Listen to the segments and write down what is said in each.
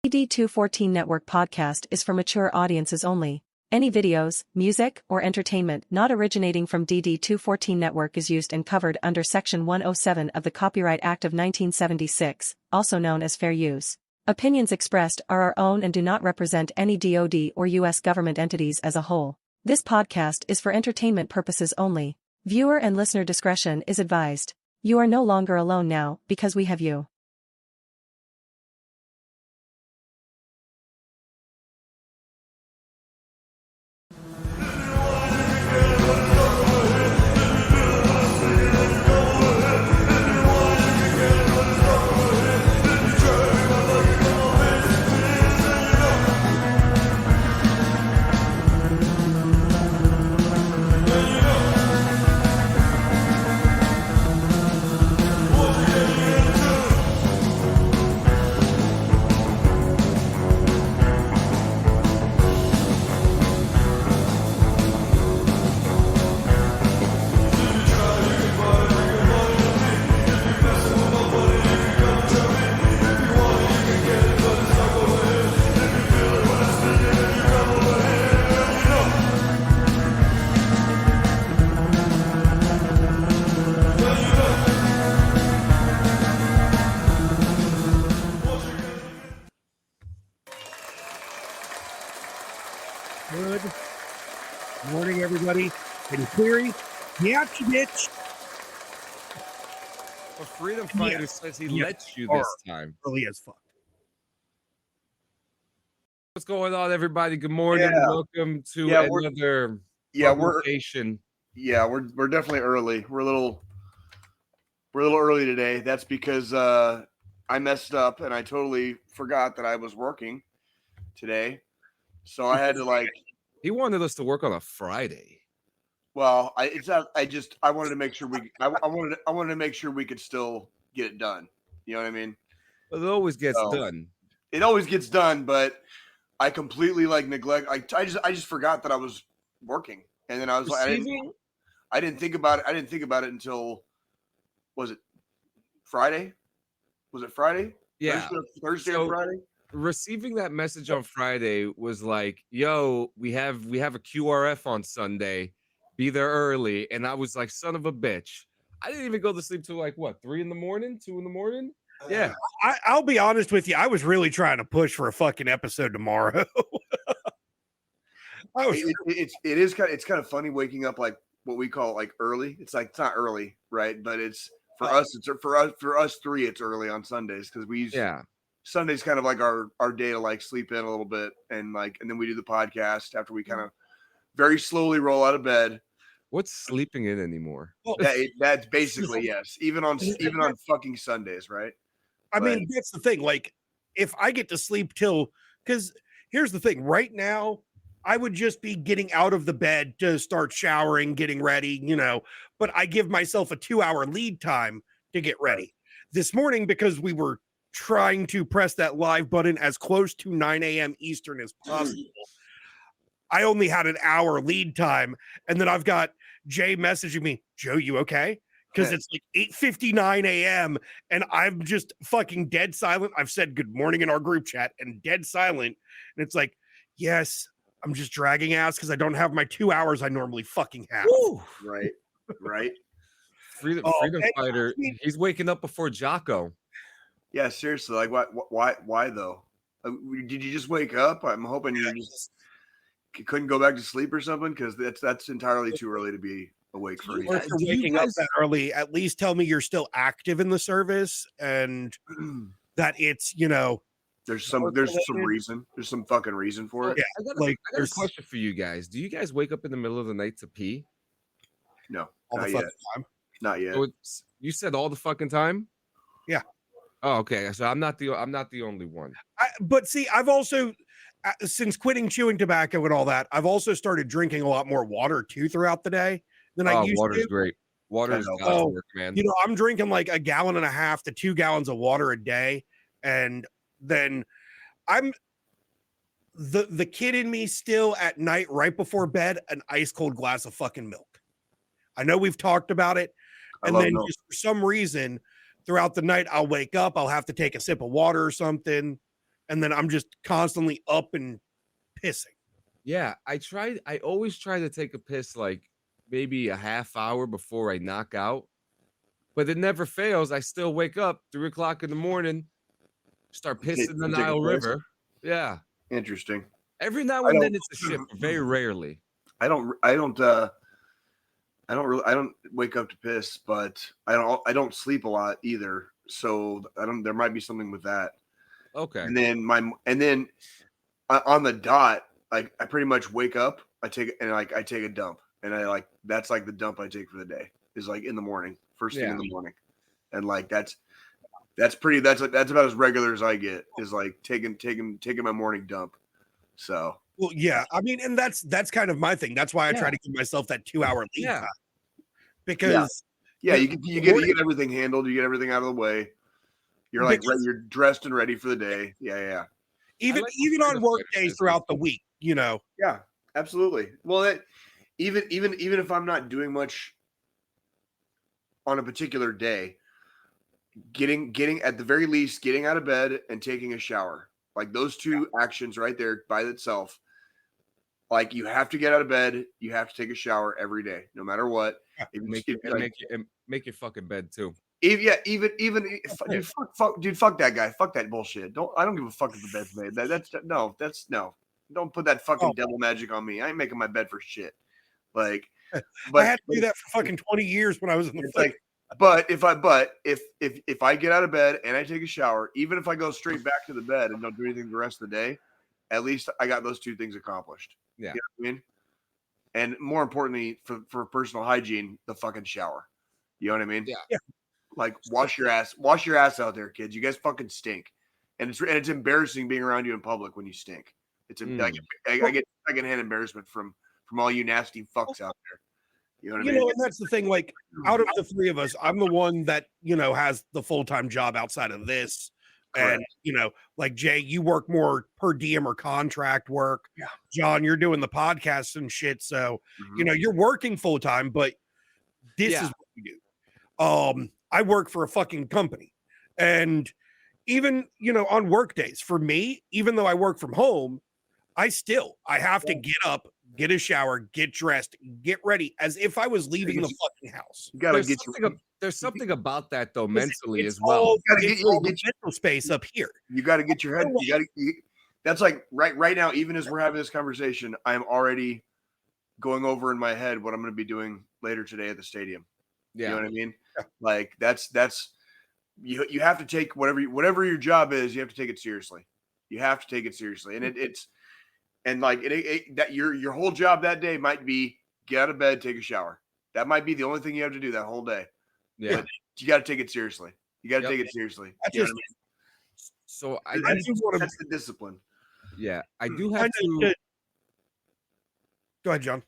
DD214 Network podcast is for mature audiences only. Any videos, music, or entertainment not originating from DD214 Network is used and covered under Section 107 of the Copyright Act of 1976, also known as fair use. Opinions expressed are our own and do not represent any DoD or U.S. government entities as a whole. This podcast is for entertainment purposes only. Viewer and listener discretion is advised. You are no longer alone now, because we have you. Good morning, everybody. In theory, yeah, bitch. Well, Freedom Fighter says he lets you this time. Early as fuck. What's going on, everybody? Good morning. Welcome to another publication. We're definitely early. We're a little early today. That's because I messed up and I totally forgot that I was working today. So I had to He wanted us to work on a Friday. Well, I wanted to make sure I wanted to make sure we could still get it done. You know what I mean? It always gets done. It always gets done, but I completely neglect. I just forgot that I was working, and then I was I didn't think about it. I didn't think about it until was it Friday? Was it Friday? Yeah, Thursday or Friday. Receiving that message on Friday was like, yo, we have a QRF on Sunday. Be there early. And I was like, son of a bitch. I didn't even go to sleep till 3 in the morning, 2 in the morning. Yeah. I'll be honest with you. I was really trying to push for a fucking episode tomorrow. It's kind of funny waking up what we call early. It's not early, right? But it's for us three, it's early on Sundays because we use Sunday's kind of our day to sleep in a little bit and then we do the podcast after we kind of very slowly roll out of bed. What's sleeping in anymore? Well, that's basically yes. Even on fucking Sundays, right? I mean, that's the thing. If I get to sleep because here's the thing. Right now, I would just be getting out of the bed to start showering, getting ready, but I give myself a 2-hour lead time to get ready. This morning, because we were trying to press that live button as close to 9 a.m. Eastern as possible, I only had an hour lead time. And then I've got Jay messaging me, Joe, you okay? Because it's 8:59 a.m. and I'm just fucking dead silent. I've said good morning in our group chat and dead silent. And it's yes, I'm just dragging ass because I don't have my 2 hours I normally fucking have. Woo. Right. Freedom Fighter, he's waking up before Jocko. Yeah, seriously. Why though? Did you just wake up? I'm hoping you just couldn't go back to sleep or something, because that's entirely too early to be awake for anything. If you're waking up that early, at least tell me you're still active in the service and that it's there's some reason. There's some fucking reason for it. Yeah, I got a question for you guys. Do you guys wake up in the middle of the night to pee? No, not yet. Not yet. So you said all the fucking time? Yeah. Oh, okay. So I'm not the only one. But see, I've also, since quitting chewing tobacco and all that, I've also started drinking a lot more water too throughout the day than I used to. Water's great. Water is work, man. I'm drinking 1.5 gallons to 2 gallons of water a day, and then I'm the kid in me still at night right before bed, an ice cold glass of fucking milk. I know we've talked about it, and then just for some reason throughout the night, I'll wake up, I'll have to take a sip of water or something. and then I'm just constantly up and pissing. Yeah, I always try to take a piss like maybe a half hour before I knock out, but it never fails. I still wake up 3 o'clock in the morning, start pissing the Nile River. Yeah. Interesting. Every now and then it's a shit, but very rarely. I don't wake up to piss, but I don't sleep a lot either. So there might be something with that. Okay. And then on the dot, I pretty much wake up, I take a dump, and that's like the dump I take for the day is like in the morning, first thing in the morning. And like that's about as regular as I get, is like taking my morning dump. So well, yeah, I mean, and that's kind of my thing. That's why I try to give myself that 2-hour lead time, because you get everything handled, you get everything out of the way. You're like you're dressed and ready for the day. Yeah. Even on work days throughout the week, you know. Yeah, absolutely. Well, even if I'm not doing much on a particular day, getting at the very least, getting out of bed and taking a shower, like those two actions right there by itself. Like, you have to get out of bed, you have to take a shower every day, no matter what. Make your fucking bed too. Dude, fuck that guy. Fuck that bullshit. I don't give a fuck if the bed's made. That's no. Don't put that fucking devil magic on me. I ain't making my bed for shit. Like, but I had to do that for fucking 20 years when I was in the like. But if I get out of bed and I take a shower, even if I go straight back to the bed and don't do anything the rest of the day, at least I got those two things accomplished. Yeah. You know what I mean? And more importantly, for personal hygiene, the fucking shower. You know what I mean? Yeah. Like, wash your ass out there, kids. You guys fucking stink. And it's embarrassing being around you in public when you stink. It's like, I get secondhand embarrassment from all you nasty fucks out there. You know what I mean? And that's the thing. Like, out of the three of us, I'm the one that has the full-time job outside of this. Correct. And like Jay, you work more per diem or contract work. Yeah. John, you're doing the podcasts and shit. So you're working full-time, but this is what we do. I work for a fucking company, and even on work days, for me, even though I work from home, I have to get up, get a shower, get dressed, get ready, as if I was leaving the fucking house. You gotta there's something about that though, mentally as well. You gotta get your mental space up here. You got to get your head. That's like right now. Even as we're having this conversation, I'm already going over in my head what I'm going to be doing later today at the stadium. Yeah. You know what I mean? Yeah. Like that's you have to take whatever your job is. You have to take it seriously. You have to take it seriously, and that your whole job that day might be get out of bed, take a shower. That might be the only thing you have to do that whole day. Yeah, but you got to take it seriously. You got to take it seriously. So that's the discipline. Yeah, I do have to. Go ahead, John.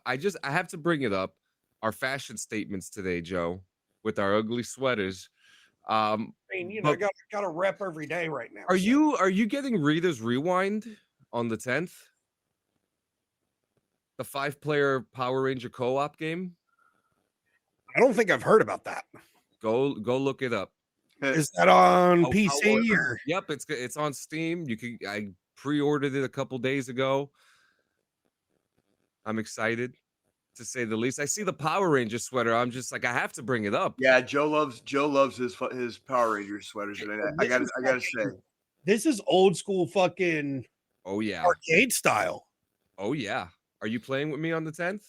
I have to bring it up. Our fashion statements today, Joe, with our ugly sweaters. I mean, I got a rep every day right now. Are you getting Reader's Rewind on the 10th? The 5-player Power Ranger co-op game? I don't think I've heard about that. Go look it up. Is that on PC or? Yep, it's on Steam. I pre-ordered it a couple days ago. I'm excited, to say the least. I see the Power Ranger sweater. I'm just like, I have to bring it up. Yeah, Joe loves his Power Ranger sweaters. And I gotta say, this is old school fucking. Oh yeah, arcade style. Oh yeah. Are you playing with me on the 10th?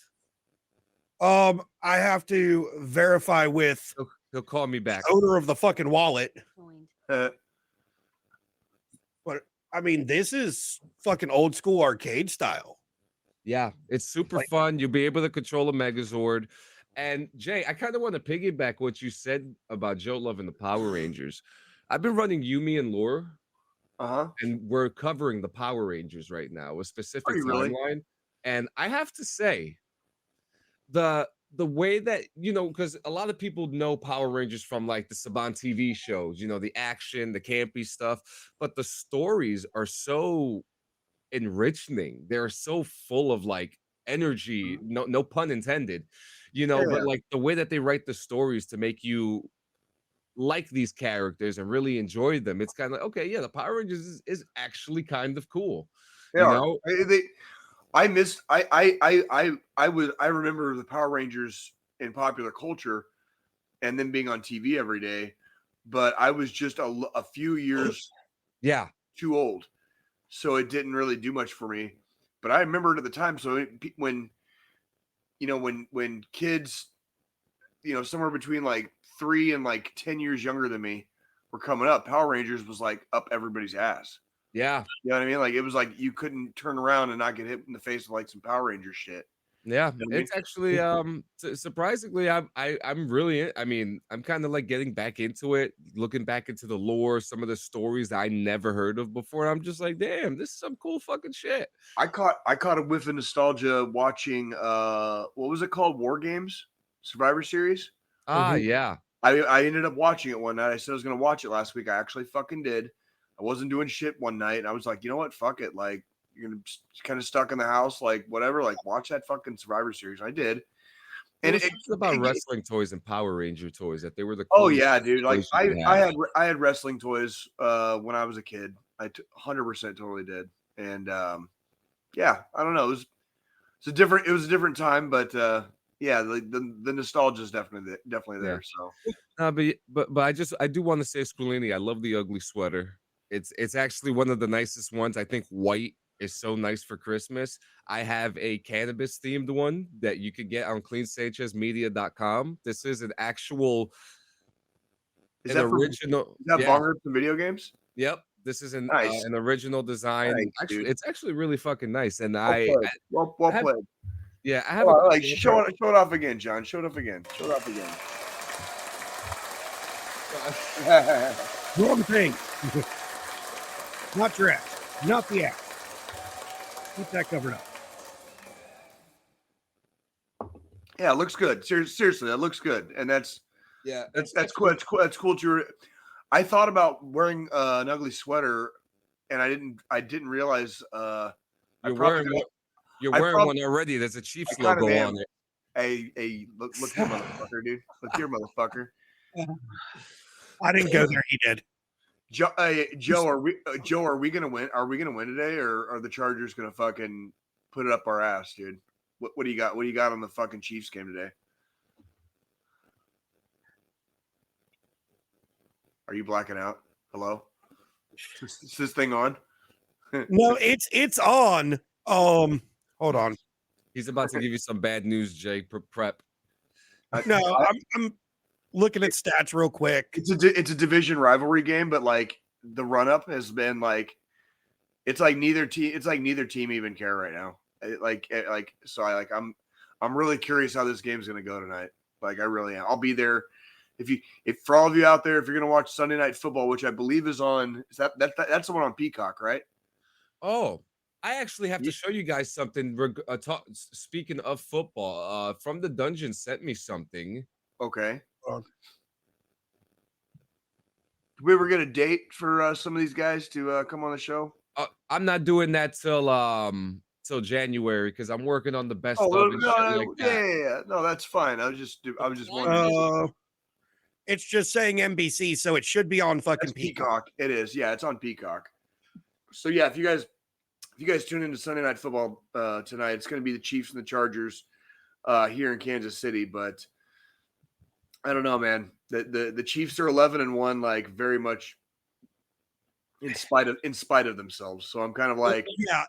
I have to verify with. He'll call me back. The owner of the fucking wallet. But I mean, this is fucking old school arcade style. Yeah, it's super fun. You'll be able to control a Megazord. And Jay, I kind of want to piggyback what you said about Joe loving the Power Rangers. I've been running Yumi and Lore. And we're covering the Power Rangers right now, a specific timeline. Really? And I have to say, the way that, because a lot of people know Power Rangers from like the Saban TV shows, the action, the campy stuff, but the stories are so enriching. They're so full of like energy, no pun intended, but like the way that they write the stories to make you like these characters and really enjoyed them, it's kind of like, okay, yeah, the Power Rangers is actually kind of cool. They are. I remember the Power Rangers in popular culture and then being on TV every day, but I was just a few years too old, so it didn't really do much for me. But I remember it at the time. So when kids, somewhere between like 3 and like 10 years younger than me were coming up, Power Rangers was like up everybody's ass. Yeah. You know what I mean? Like it was like you couldn't turn around and not get hit in the face with like some Power Ranger shit. Yeah, it's actually surprisingly, I'm really, I mean, I'm kind of like getting back into it, looking back into the lore, some of the stories that I never heard of before. I'm just like, damn, this is some cool fucking shit. I caught a whiff of nostalgia watching what was it called? War Games? Survivor Series? Yeah. I ended up watching it one night. I said I was gonna watch it last week. I actually fucking did. I wasn't doing shit one night, and I was like, you know what? Fuck it. Like, you're gonna kind of stuck in the house, like whatever. Like, watch that fucking Survivor Series. I did. And it's about wrestling toys and Power Ranger toys that they were the oh yeah, dude. Like I had wrestling toys when I was a kid. I 100% totally did. And yeah, I don't know. It was a different time, but yeah, the nostalgia is definitely there. So but I do want to say, Squilini, I love the ugly sweater. It's actually one of the nicest ones. I think white is so nice for Christmas. I have a cannabis themed one that you could get on cleansanchezmedia.com. This is an actual original. Is that Bonger from video games? Yep. This is an original design. Nice, it's actually really fucking nice. And well played. Yeah, I have like show it off again, John. Show it off again. Wrong thing. Not your ass. Not the ass. Keep that covered up. Yeah, it looks good. Seriously, that looks good. And that's cool. That's cool. I thought about wearing an ugly sweater, and I didn't realize you're wearing one already. There's a Chiefs logo on it. Hey, look here, motherfucker, dude. Look here, motherfucker. I didn't go there. He did. Joe, are we gonna win? Are we gonna win today, or are the Chargers gonna fucking put it up our ass, dude? What do you got? What do you got on the fucking Chiefs game today? Are you blacking out? Hello? Is this thing on? No, it's on. Hold on. He's about to give you some bad news, Jay. Prep. No, I'm looking at stats real quick. It's a division rivalry game, but like the run up has been like it's like neither team even care right now. I'm really curious how this game's gonna go tonight. Like I really am. I'll be there. If for all of you out there, if you're gonna watch Sunday Night Football, which I believe is on, that's the one on Peacock, right? Oh, I actually have to show you guys something. Speaking of football, From the Dungeon sent me something. Okay. Did we ever get a date for some of these guys to come on the show? I'm not doing that till January because I'm working on the best of and no, shit like that. Yeah. No, that's fine. I was just wondering. It's just saying NBC, so it should be on fucking Peacock. It is. Yeah, it's on Peacock. So yeah, if you guys tune into Sunday Night Football tonight, it's going to be the Chiefs and the Chargers here in Kansas City. But I don't know, man. The Chiefs are 11-1, like very much in spite of themselves. So I'm kind of like, yeah.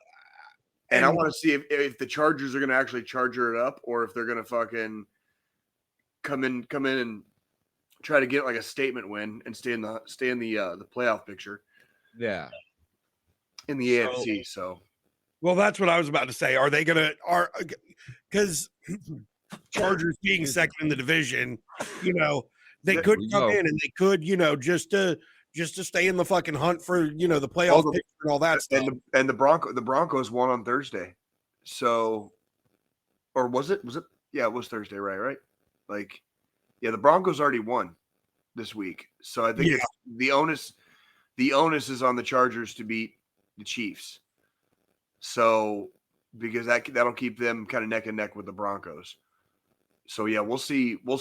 And I want to see if the Chargers are going to actually charger it up, or if they're going to fucking come in and try to get like a statement win and stay in the playoff picture. Yeah. In the AFC. So well, that's what I was about to say. Are they gonna because Chargers being second in the division, they could come in and they could, just to stay in the fucking hunt for the playoff picture and all that stuff. And the Broncos won on Thursday. So or was it? Yeah, it was Thursday, right? Like yeah, the Broncos already won this week. So I think the onus is on the Chargers to beat the Chiefs. So because that'll keep them kind of neck and neck with the Broncos. So yeah, we'll see what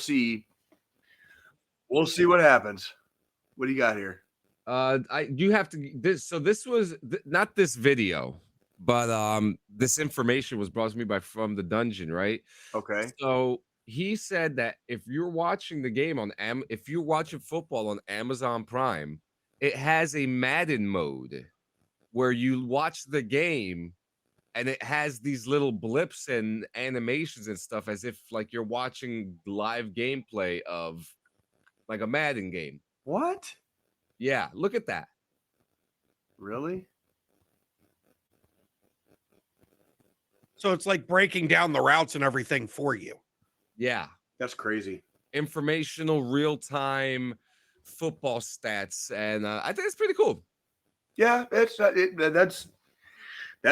happens. What do you got here? You have to this. So this was not this video, but this information was brought to me from the dungeon, right? Okay. So he said that if you're watching the game on if you're watching football on Amazon Prime, it has a Madden mode where you watch the game and it has these little blips and animations and stuff as if like you're watching live gameplay of like a Madden game. What? Yeah, look at that. Really? So it's like breaking down the routes and everything for you. Yeah. That's crazy. Informational, real-time football stats, and I think it's pretty cool. Yeah, that's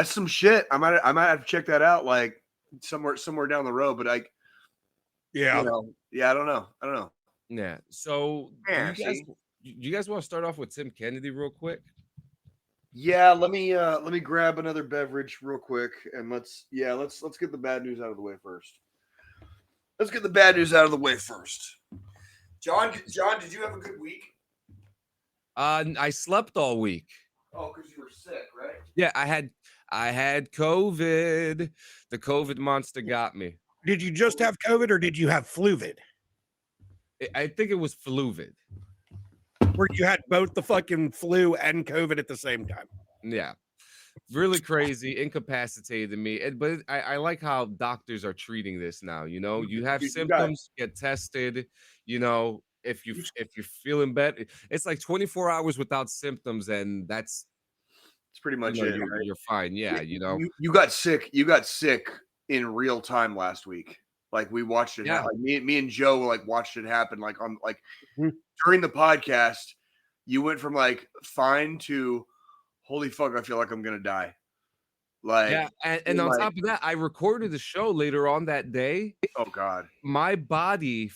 some shit. I might have to check that out, like somewhere down the road. But Yeah, I don't know. Yeah. So, Yeah, do you guys want to start off with Tim Kennedy real quick? Yeah, let me grab another beverage real quick, and let's get the bad news out of the way first. John, did you have a good week? I slept all week. Oh, because you were sick, right? Yeah, I had COVID. The COVID monster got me. Did you just have COVID or did you have fluvid? I think it was fluvid. Where you had both the fucking flu and COVID at the same time. Yeah. Really crazy, incapacitated me. But I like how doctors are treating this now. You know, you have symptoms, get tested. You know, if you're feeling better, it's like 24 hours without symptoms, and that's pretty much it. You're fine. Yeah, you know, you got sick. You got sick in real time last week. Like we watched it. Yeah. Like me and Joe like watched it happen. Like on like during the podcast, you went from like fine to holy fuck, I feel like I'm gonna die. Like yeah, and on top of that, I recorded the show later on that day. Oh God. My body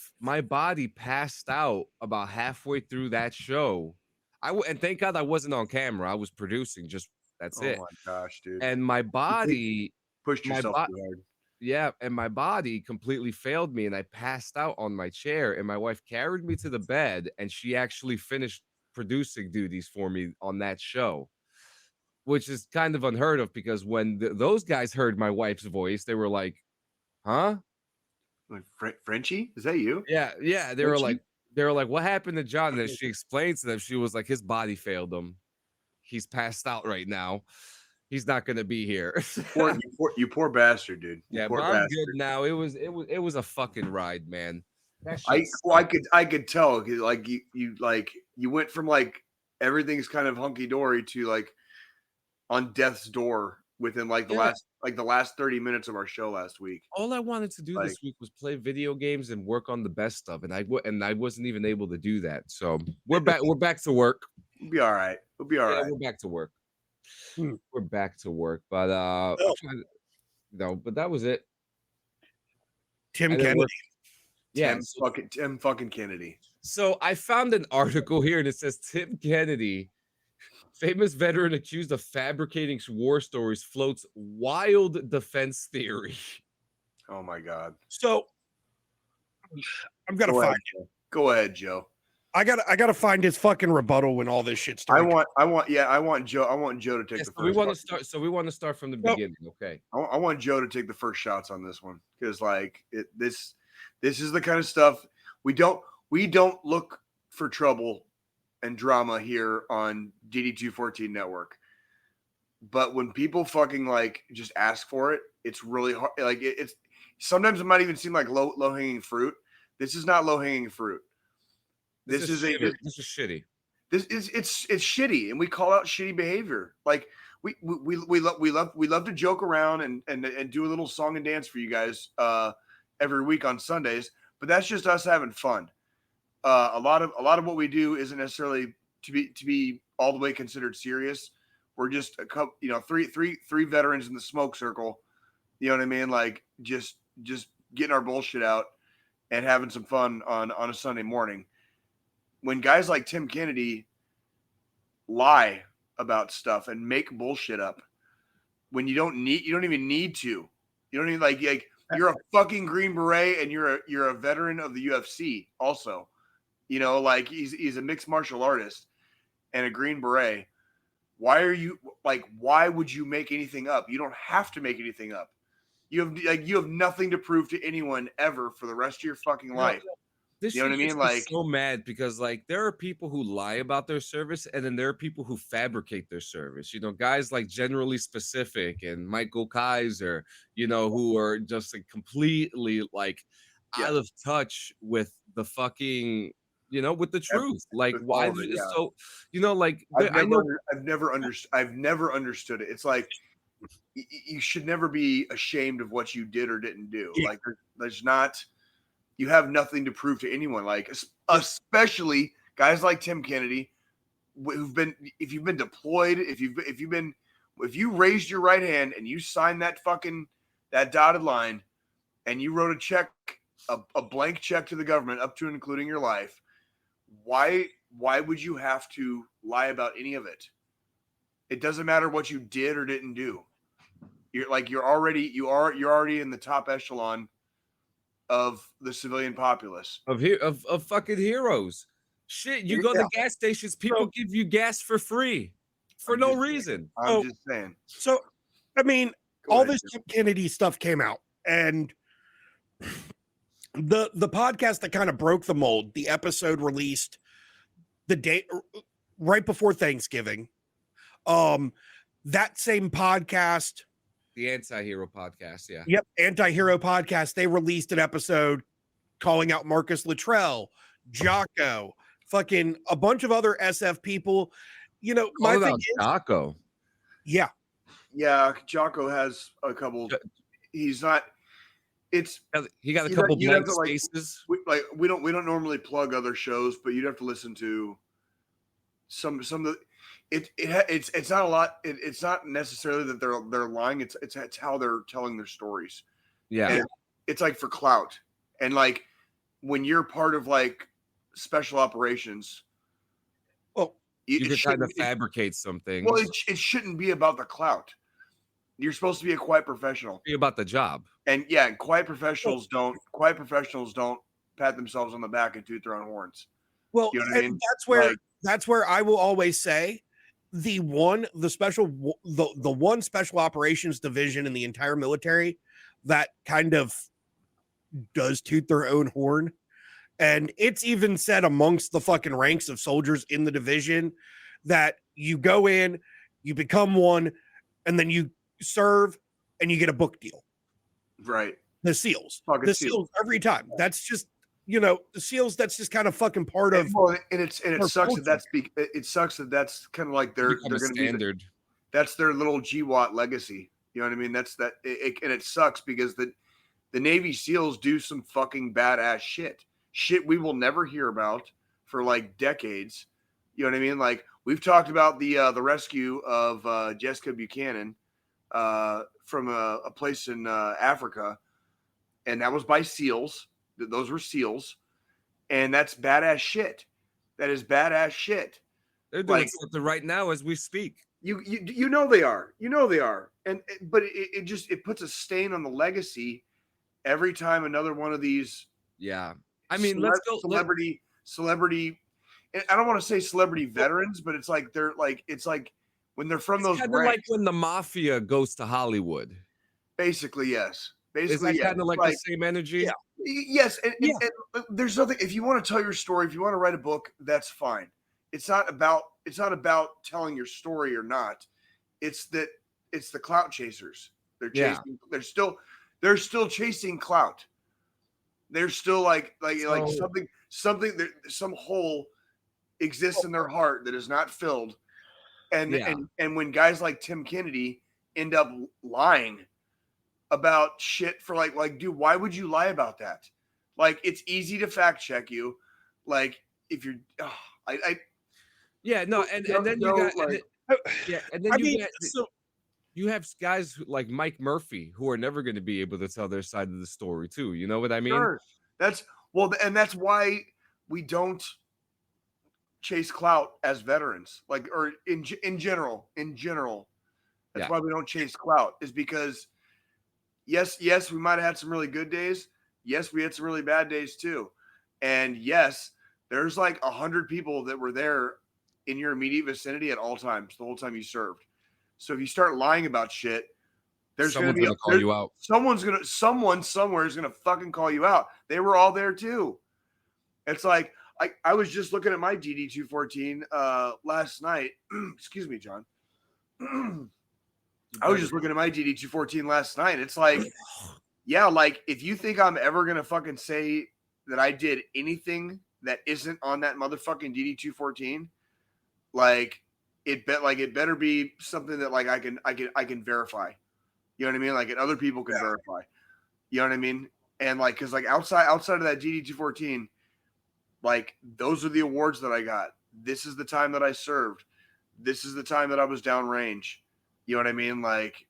passed out about halfway through that show. And thank God I wasn't on camera. I was producing. That's it. Oh my gosh, dude. And my body pushed yourself too hard. Yeah, and my body completely failed me, and I passed out on my chair. And my wife carried me to the bed, and she actually finished producing duties for me on that show, which is kind of unheard of because when those guys heard my wife's voice, they were like, "Huh? Like Frenchie? Is that you?" Yeah. They were like, "What happened to John?" And then she explained to them, she was like, "His body failed him. He's passed out right now. He's not gonna be here." you poor bastard, dude. Yeah, but I'm good now. It was a fucking ride, man. I could tell like you went from like everything's kind of hunky dory to like on death's door within like the last 30 minutes of our show last week. All I wanted to do this week was play video games and work on the best stuff, and I wasn't even able to do that. So we're back to work. We'll be all right. We're back to work. We're back to work, but but that was it. Tim Kennedy. Tim fucking Kennedy. So I found an article here and it says Tim Kennedy, famous veteran accused of fabricating war stories, floats wild defense theory. Oh my God. So I'm gonna find it. Go ahead, Joe. I gotta find his fucking rebuttal when all this shit starts. I want Joe to take the first. We want to start from the beginning. Okay. I want Joe to take the first shots on this one because like this is the kind of stuff we don't look for trouble and drama here on DD214 Network. But when people fucking like just ask for it, it's really hard. Like it's sometimes it might even seem like low hanging fruit. This is not low hanging fruit. This is shitty. It's shitty, and we call out shitty behavior. Like we love to joke around and do a little song and dance for you guys every week on Sundays, but that's just us having fun. A lot of what we do isn't necessarily to be all the way considered serious. We're just a couple, three veterans in the smoke circle. You know what I mean? Like just getting our bullshit out and having some fun on a Sunday morning. When guys like Tim Kennedy lie about stuff and make bullshit up when you don't even need to. You don't even like you're a fucking Green Beret and you're a veteran of the UFC also. You know, like he's a mixed martial artist and a Green Beret. Why would you make anything up? You don't have to make anything up. You have nothing to prove to anyone ever for the rest of your fucking life. This you know what I mean? Like, so mad because like there are people who lie about their service, and then there are people who fabricate their service. You know, guys like Generally Specific and Michael Kaiser, you know, who are just like completely like out of touch with the fucking, you know, with the truth. Like, why is it so? You know, like I've never understood it. It's like you should never be ashamed of what you did or didn't do. Yeah. Like, there's not. You have nothing to prove to anyone, like especially guys like Tim Kennedy, if you've been deployed, if you raised your right hand and you signed that dotted line and you wrote a check, a blank check to the government up to and including your life, why would you have to lie about any of it? It doesn't matter what you did or didn't do. You're already in the top echelon of the civilian populace of fucking heroes. Shit, you go to gas stations, people give you gas for free for no reason. I'm just saying. So, I mean, all this Kennedy stuff came out, and the podcast that kind of broke the mold, the episode released the day right before Thanksgiving. That same podcast, the Anti-Hero podcast, yeah. Yep, Anti-Hero podcast. They released an episode calling out Marcus Luttrell, Jocko, fucking a bunch of other SF people. You know, my thing is Jocko. Yeah. Yeah, Jocko has a couple. He's not. He got a couple blank spaces. We don't normally plug other shows, but you'd have to listen to some of the. It's not a lot. It's not necessarily that they're lying. It's how they're telling their stories. Yeah, and it's like for clout, and like when you're part of like special operations. Well, you can kind of fabricate something. Well, it shouldn't be about the clout. You're supposed to be a quiet professional. Be about the job. And yeah, quiet professionals don't pat themselves on the back and toot their own horns. Well, you know what I mean? That's where I will always say the one special operations division in the entire military that kind of does toot their own horn. And it's even said amongst the fucking ranks of soldiers in the division that you go in, you become one, and then you serve and you get a book deal. Right. The SEALs. The SEALs every time. That's just, the SEALs, that's just kind of fucking part of. Well, and it sucks that that's kind of like they're going to be standard. That's their little GWAT legacy. You know what I mean? That's that. And it sucks because the Navy SEALs do some fucking badass shit we will never hear about for like decades. You know what I mean? Like we've talked about the rescue of Jessica Buchanan from a place in Africa, and that was by SEALs. Those were SEALs, and that's badass shit. That is badass shit. They're doing something right now as we speak. You know they are. But it puts a stain on the legacy every time another one of these. Yeah, I mean, let's go celebrity. And I don't want to say celebrity veterans, but it's like when they're from those. Kind of like when the mafia goes to Hollywood. Basically, yes. Is that kind of like the same energy? Yeah. Yes, and there's nothing. If you want to tell your story, if you want to write a book, that's fine. It's not about telling your story or not. It's the clout chasers. They're chasing. Yeah. They're still chasing clout. They're still like something that some hole exists in their heart that is not filled. And when guys like Tim Kennedy end up lying about shit for like, dude, why would you lie about that? Like, it's easy to fact check you. Like, if you're, and then you have guys like Mike Murphy who are never going to be able to tell their side of the story too. You know what I mean? Sure. That's why we don't chase clout as veterans, like, or in general. That's why we don't chase clout, is because yes, we might have had some really good days. Yes, we had some really bad days too. And yes, there's like 100 people that were there in your immediate vicinity at all times, the whole time you served. So if you start lying about shit, there's going to be gonna call you out. Someone somewhere is going to fucking call you out. They were all there too. It's like, I was just looking at my DD-214 last night. Excuse me, John. I was just looking at my DD-214 last night. It's like, yeah, like if you think I'm ever going to fucking say that I did anything that isn't on that motherfucking DD-214, like it better be something that like I can verify. You know what I mean? Like, and other people can verify. You know what I mean? And like, cause like outside of that DD-214, like those are the awards that I got. This is the time that I served. This is the time that I was downrange. You know what I mean? Like,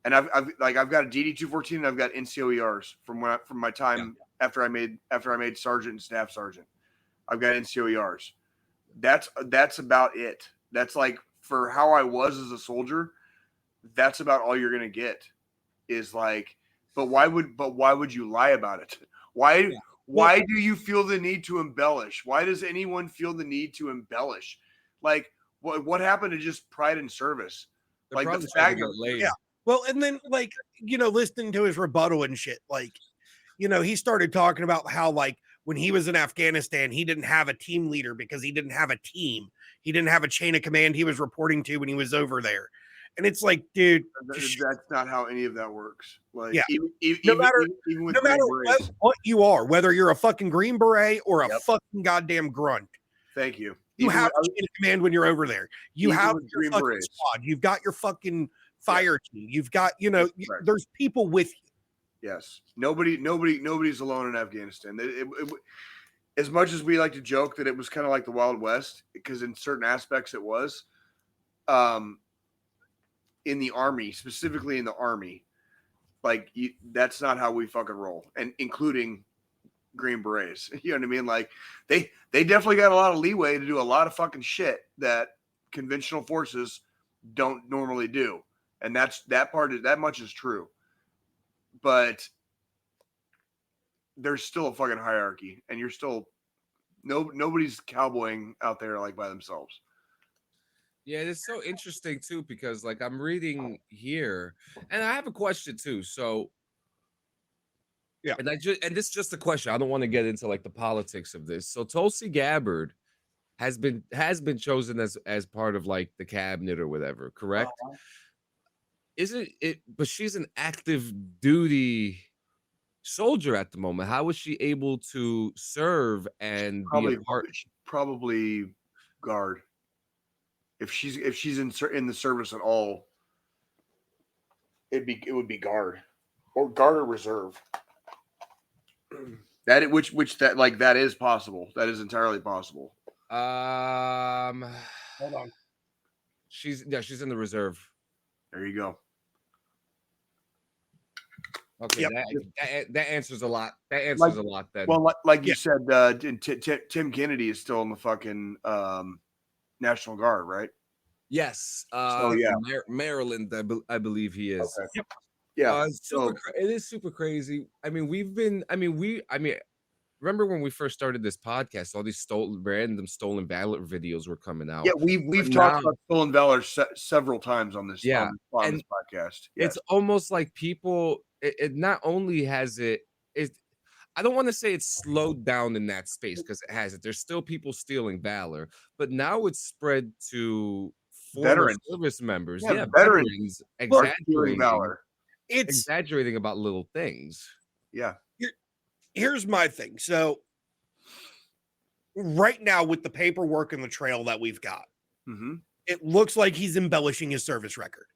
and I've got a DD-214 and I've got NCOERs from my time after I made sergeant and staff sergeant. I've got NCOERs. That's about it. That's like for how I was as a soldier. That's about all you're gonna get. Is like, but why would you lie about it? Why do you feel the need to embellish? Why does anyone feel the need to embellish? Like, what happened to just pride and service? They're like the fact yeah. Well, and then like, listening to his rebuttal and shit, like, he started talking about how like when he was in Afghanistan, he didn't have a team leader because he didn't have a team. He didn't have a chain of command he was reporting to when he was over there. And it's like, dude, that's not how any of that works. Like, yeah, even no matter what you are, whether you're a fucking Green Beret or a fucking goddamn grunt. Thank you. You have a chain of command when you're over there. You have your fucking Berets. squad. You've got your fucking fire team. You've got, there's people with you. Yes. Nobody's alone in Afghanistan. As much as we like to joke that it was kind of like the Wild West, because in certain aspects it was, in the Army, specifically in the Army, like that's not how we fucking roll, and including Green Berets. You know what I mean? Like they definitely got a lot of leeway to do a lot of fucking shit that conventional forces don't normally do, and that much is true. But there's still a fucking hierarchy, and you're still nobody's cowboying out there like by themselves. Yeah, it's so interesting too, because like I'm reading here, and I have a question too. So yeah, and this is just a question. I don't want to get into like the politics of this. So Tulsi Gabbard has been chosen as part of like the cabinet or whatever, correct? Isn't it? But she's an active duty soldier at the moment. How was she able to serve and be a part? Probably guard. If she's in the service at all, it would be guard or reserve. That is possible. That is entirely possible. Hold on. She's in the reserve. There you go. Okay, that answers a lot. That answers a lot then. Well, like you said, Tim Kennedy is still in the fucking National Guard, right? Yes. Maryland, I believe he is. Okay. Yep. Yeah. It is super crazy. I mean, remember when we first started this podcast, all these random stolen Valor videos were coming out. Yeah, we've talked about stolen Valor several times on this podcast. Yes. It's almost like people, it not only has it I don't want to say it's slowed down in that space, because it hasn't. There's still people stealing Valor, but now it's spread to former service members. Yeah, veterans exaggerating Valor. It's exaggerating about little things. Yeah. Here's my thing. So right now, with the paperwork and the trail that we've got, it looks like he's embellishing his service record.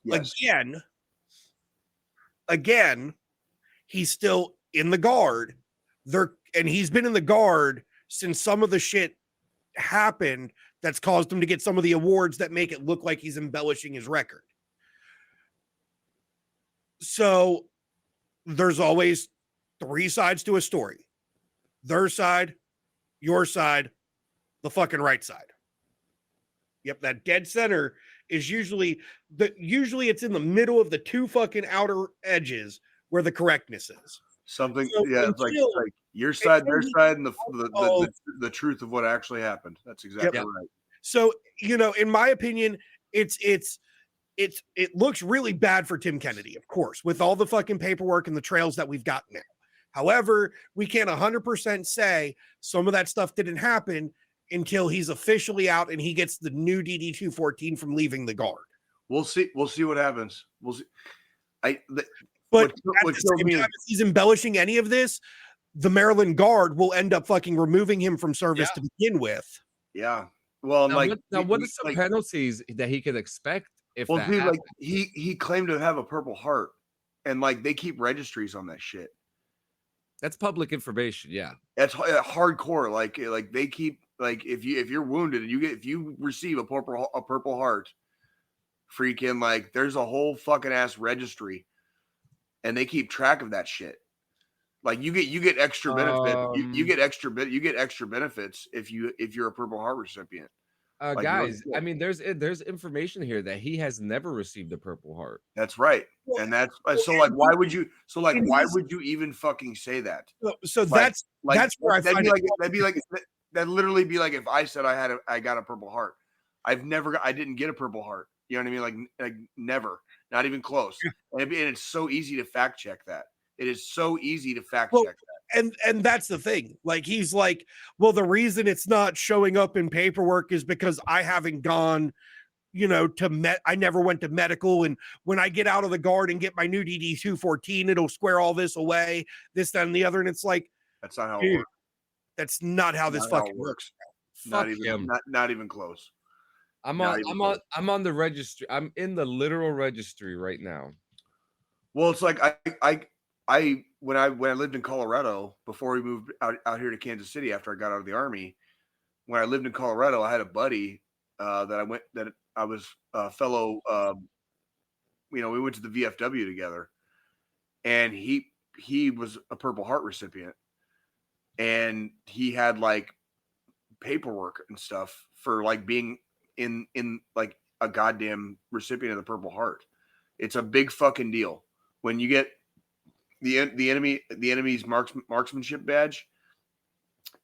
Yes. Again, he's still in the Guard. And he's been in the Guard since some of the shit happened that's caused him to get some of the awards that make it look like he's embellishing his record. So there's always three sides to a story: their side, your side, the fucking right side. Yep, that dead center is usually it's in the middle of the two fucking outer edges where the correctness is. Something, so it's like Your side, their side, and the truth of what actually happened. That's exactly right. So, in my opinion, it looks really bad for Tim Kennedy, of course, with all the fucking paperwork and the trails that we've got now. However, we can't 100% say some of that stuff didn't happen until he's officially out and he gets the new DD-214 from leaving the Guard. We'll see what happens. We'll see. But at the same time, if he's embellishing any of this, the Maryland Guard will end up fucking removing him from service to begin with. Yeah. Well, what are some penalties that he could expect if that happens? He claimed to have a Purple Heart, and they keep registries on that shit. That's public information. Yeah, that's hardcore. Like they keep if you're wounded and if you receive a Purple Heart, freaking there's a whole fucking ass registry, and they keep track of that shit. Like you get extra benefits. You get extra benefits if you're a Purple Heart recipient. Guys, I mean, there's information here that he has never received a Purple Heart. That's right, and that's so. Why would you? So why would you even fucking say that? So that's where I find that'd literally be like if I said I got a Purple Heart. I didn't get a Purple Heart. You know what I mean? Like never, not even close. And it's so easy to fact check that. It is so easy to fact check that. And that's the thing. Like he's like, well, the reason it's not showing up in paperwork is because I haven't gone, I never went to medical. And when I get out of the Guard and get my new DD-214, it'll square all this away, this, that, and the other. And it's like, that's not how it works. That's not how this fucking works. Not even close. I'm on the registry. I'm in the literal registry right now. Well, it's like when I lived in Colorado before we moved out here to Kansas City after I got out of the Army. When I lived in Colorado, I had a buddy that I was a fellow. We went to the VFW together, and he was a Purple Heart recipient, and he had paperwork and stuff for being in a goddamn recipient of the Purple Heart. It's a big fucking deal when you get the enemy's marksmanship badge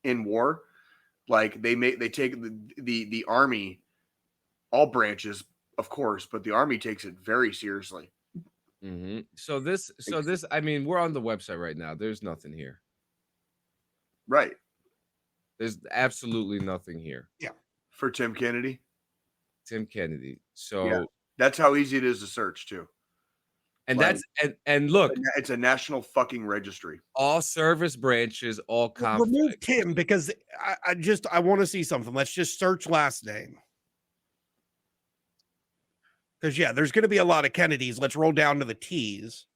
in war. They take the Army, all branches, of course, but the Army takes it very seriously. Mm-hmm. So this, I mean, we're on the website right now. There's nothing here. Right. There's absolutely nothing here. Yeah. For Tim Kennedy. So that's how easy it is to search too. And and look, it's a national fucking registry. All service branches, all conflict. Remove Tim because I want to see something. Let's just search last name. Because there's going to be a lot of Kennedys. Let's roll down to the T's.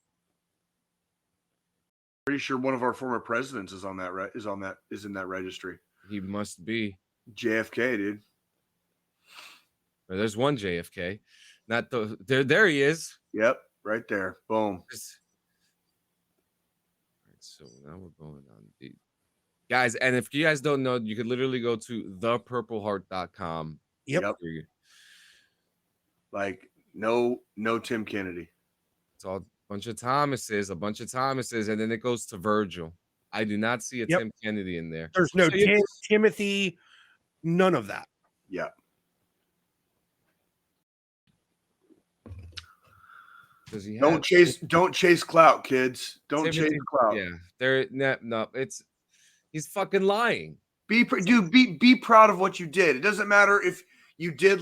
Pretty sure one of our former presidents is on that. Right? Is in that registry. He must be JFK, dude. There's one JFK. Not the there he is. Yep, right there. Boom. All right, so now we're going on, guys. And if you guys don't know, you could literally go to thepurpleheart.com. Yep. No Tim Kennedy. It's all a bunch of Thomases, and then it goes to Virgil. I do not see a Tim Kennedy in there. There's no Timothy, none of that. Yeah. Don't chase clout, kids. Don't chase clout. Yeah, he's fucking lying. Be proud of what you did. It doesn't matter if you did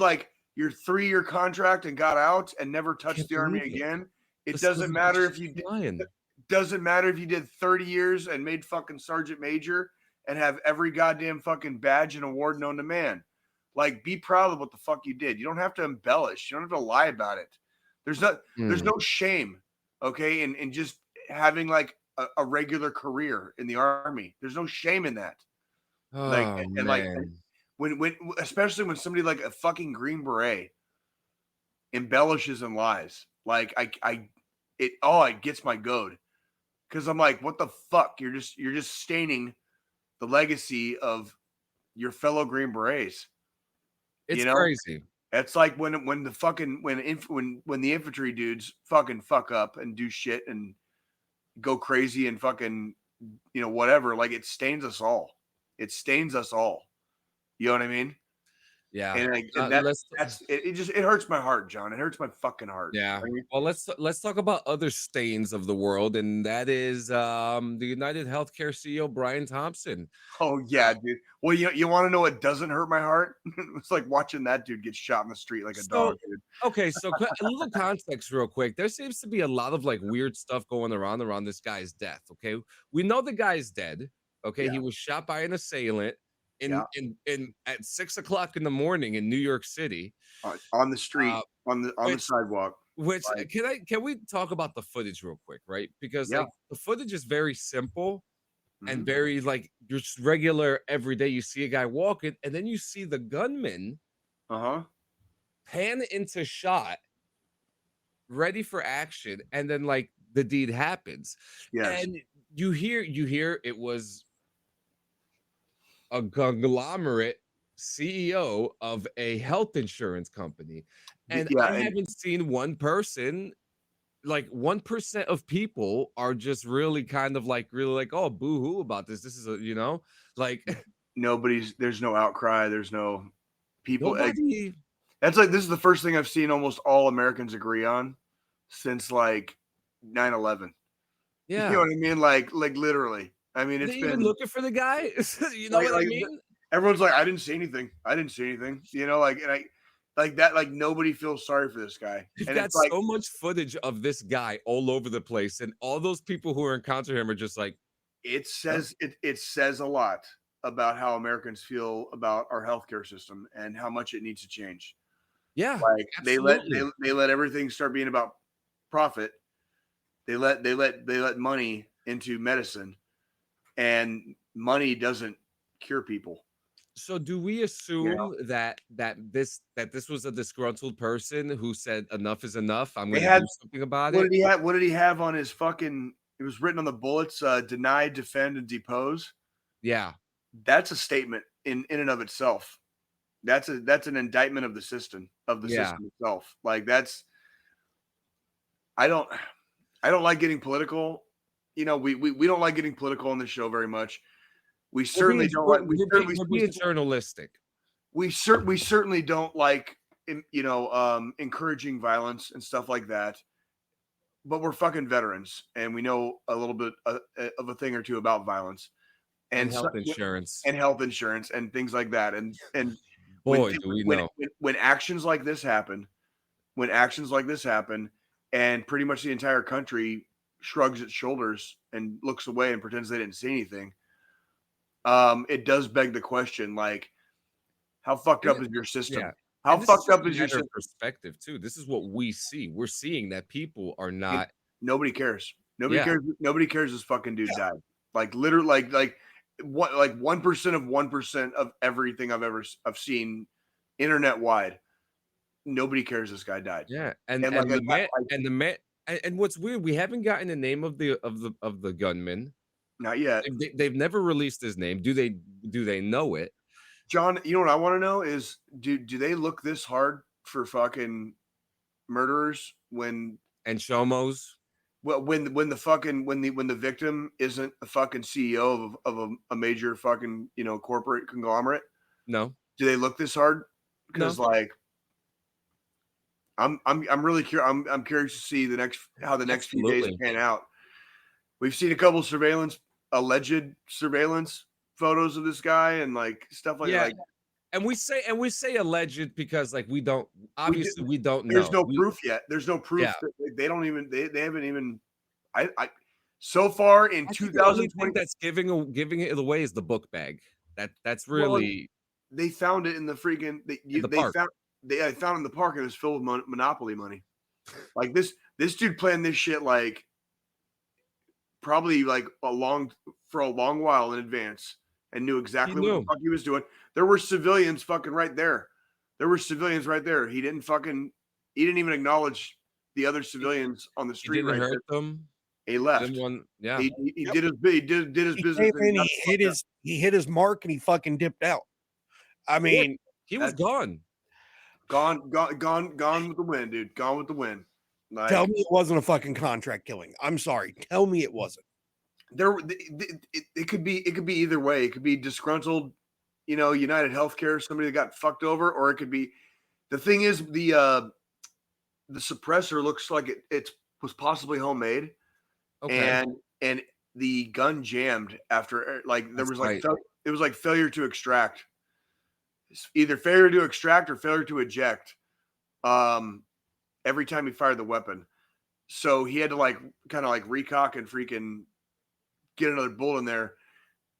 your 3-year contract and got out and never touched the Army again. It doesn't matter if you doesn't matter if you did 30 years and made fucking sergeant major and have every goddamn fucking badge and award known to man. Be proud of what the fuck you did. You don't have to embellish. You don't have to lie about it. There's no shame, okay, in just having a regular career in the Army. There's no shame in that. When especially when somebody like a fucking Green Beret embellishes and lies, it gets my goad, because I'm like, what the fuck? You're just staining the legacy of your fellow Green Berets. It's crazy. It's like when the infantry dudes fucking fuck up and do shit and go crazy and fucking whatever, like it stains us all. It stains us all. You know what I mean? Yeah. And it hurts my heart, John. It hurts my fucking heart. Yeah. Right? Well, let's talk about other stains of the world, and that is the United Healthcare CEO Brian Thompson. Oh yeah, dude. Well, you want to know what doesn't hurt my heart? It's like watching that dude get shot in the street like a dog, dude. Okay, so a little context real quick. There seems to be a lot of like weird stuff going around this guy's death. Okay, we know the guy's dead. Okay, Yeah. he was shot by an assailant in at 6 o'clock in the morning in New York City on the street on the sidewalk. Which can we talk about the footage real quick, right? Because like the footage is very simple and very like just regular every day. You see a guy walking, and then you see the gunman pan into shot, ready for action, and then like the deed happens. Yes. And you hear it was a conglomerate CEO of a health insurance company. And I haven't seen one person, like 1% of people are just really kind of like oh, boo-hoo about this. This is like there's no outcry, there's no people. Nobody. That's like this is the first thing I've seen almost all Americans agree on since like 9/11. Yeah. You know what I mean? Like literally. I mean, it's been even looking for the guy. You know what I mean? Everyone's like, I didn't see anything. You know, like, and I like that. Like nobody feels sorry for this guy. You've and got it's like, so much footage of this guy all over the place, and all those people who are encountering him are just like. It says a lot about how Americans feel about our healthcare system and how much it needs to change. Yeah, like absolutely. they let everything start being about profit. They let money into medicine, and money doesn't cure people. So do we assume that this was a disgruntled person who said enough is enough? I'm going to do something about it. What did he have on his fucking? It was written on the bullets: deny, defend, and depose. Yeah, that's a statement in and of itself. That's an indictment of the system system itself. Like that's. I don't like getting political. You know, we don't like getting political on this show very much. We certainly don't like. We're being journalistic. We certainly don't like, encouraging violence and stuff like that. But we're fucking veterans, and we know a little bit of a thing or two about violence and health insurance and things like that. And boy, do we know when actions like this happen, and pretty much the entire country shrugs its shoulders and looks away and pretends they didn't see anything. It does beg the question, like, how fucked up is your system? Yeah. How fucked up is your perspective too? This is what we see. We're seeing that people are not. Nobody cares. Nobody cares. Nobody cares. This fucking dude died. Like literally, like 1% of 1% of everything I've seen, internet wide. Nobody cares. This guy died. Yeah, and the man. And what's weird, we haven't gotten the name of the gunman. Not yet. They've never released his name. Do they know it? John, you know what I want to know is do they look this hard for fucking murderers and shomos? Well, when the victim isn't a fucking CEO of a major fucking corporate conglomerate? No. Do they look this hard? Because like I'm really curious. I'm curious to see how the next few days pan out. We've seen a couple alleged surveillance photos of this guy and like stuff like that. And we say alleged because like we don't know. There's no proof yet. There's no proof. That they don't even. They haven't even. I so far in 2020, that's giving it away is the book bag. That's really. Well, they found it in the freaking. They found in the park and it was filled with Monopoly money. Like this dude planned this shit like probably like for a long while in advance and knew exactly what the fuck he was doing. There were civilians fucking right there. He didn't even acknowledge the other civilians on the street. He didn't hurt them. He left. He did his business. He hit his mark and he fucking dipped out. I mean, he was gone. Gone with the wind, dude. Gone with the wind. Tell me it wasn't a fucking contract killing. I'm sorry. Tell me it wasn't. it could be either way. It could be disgruntled, United Healthcare, somebody that got fucked over, or it could be. The thing is, the suppressor looks like it was possibly homemade, Okay. and the gun jammed after there That's was right. it was like failure to extract, either failure to extract or failure to eject. Every time he fired the weapon, so he had to kind of recock and freaking get another bullet in there.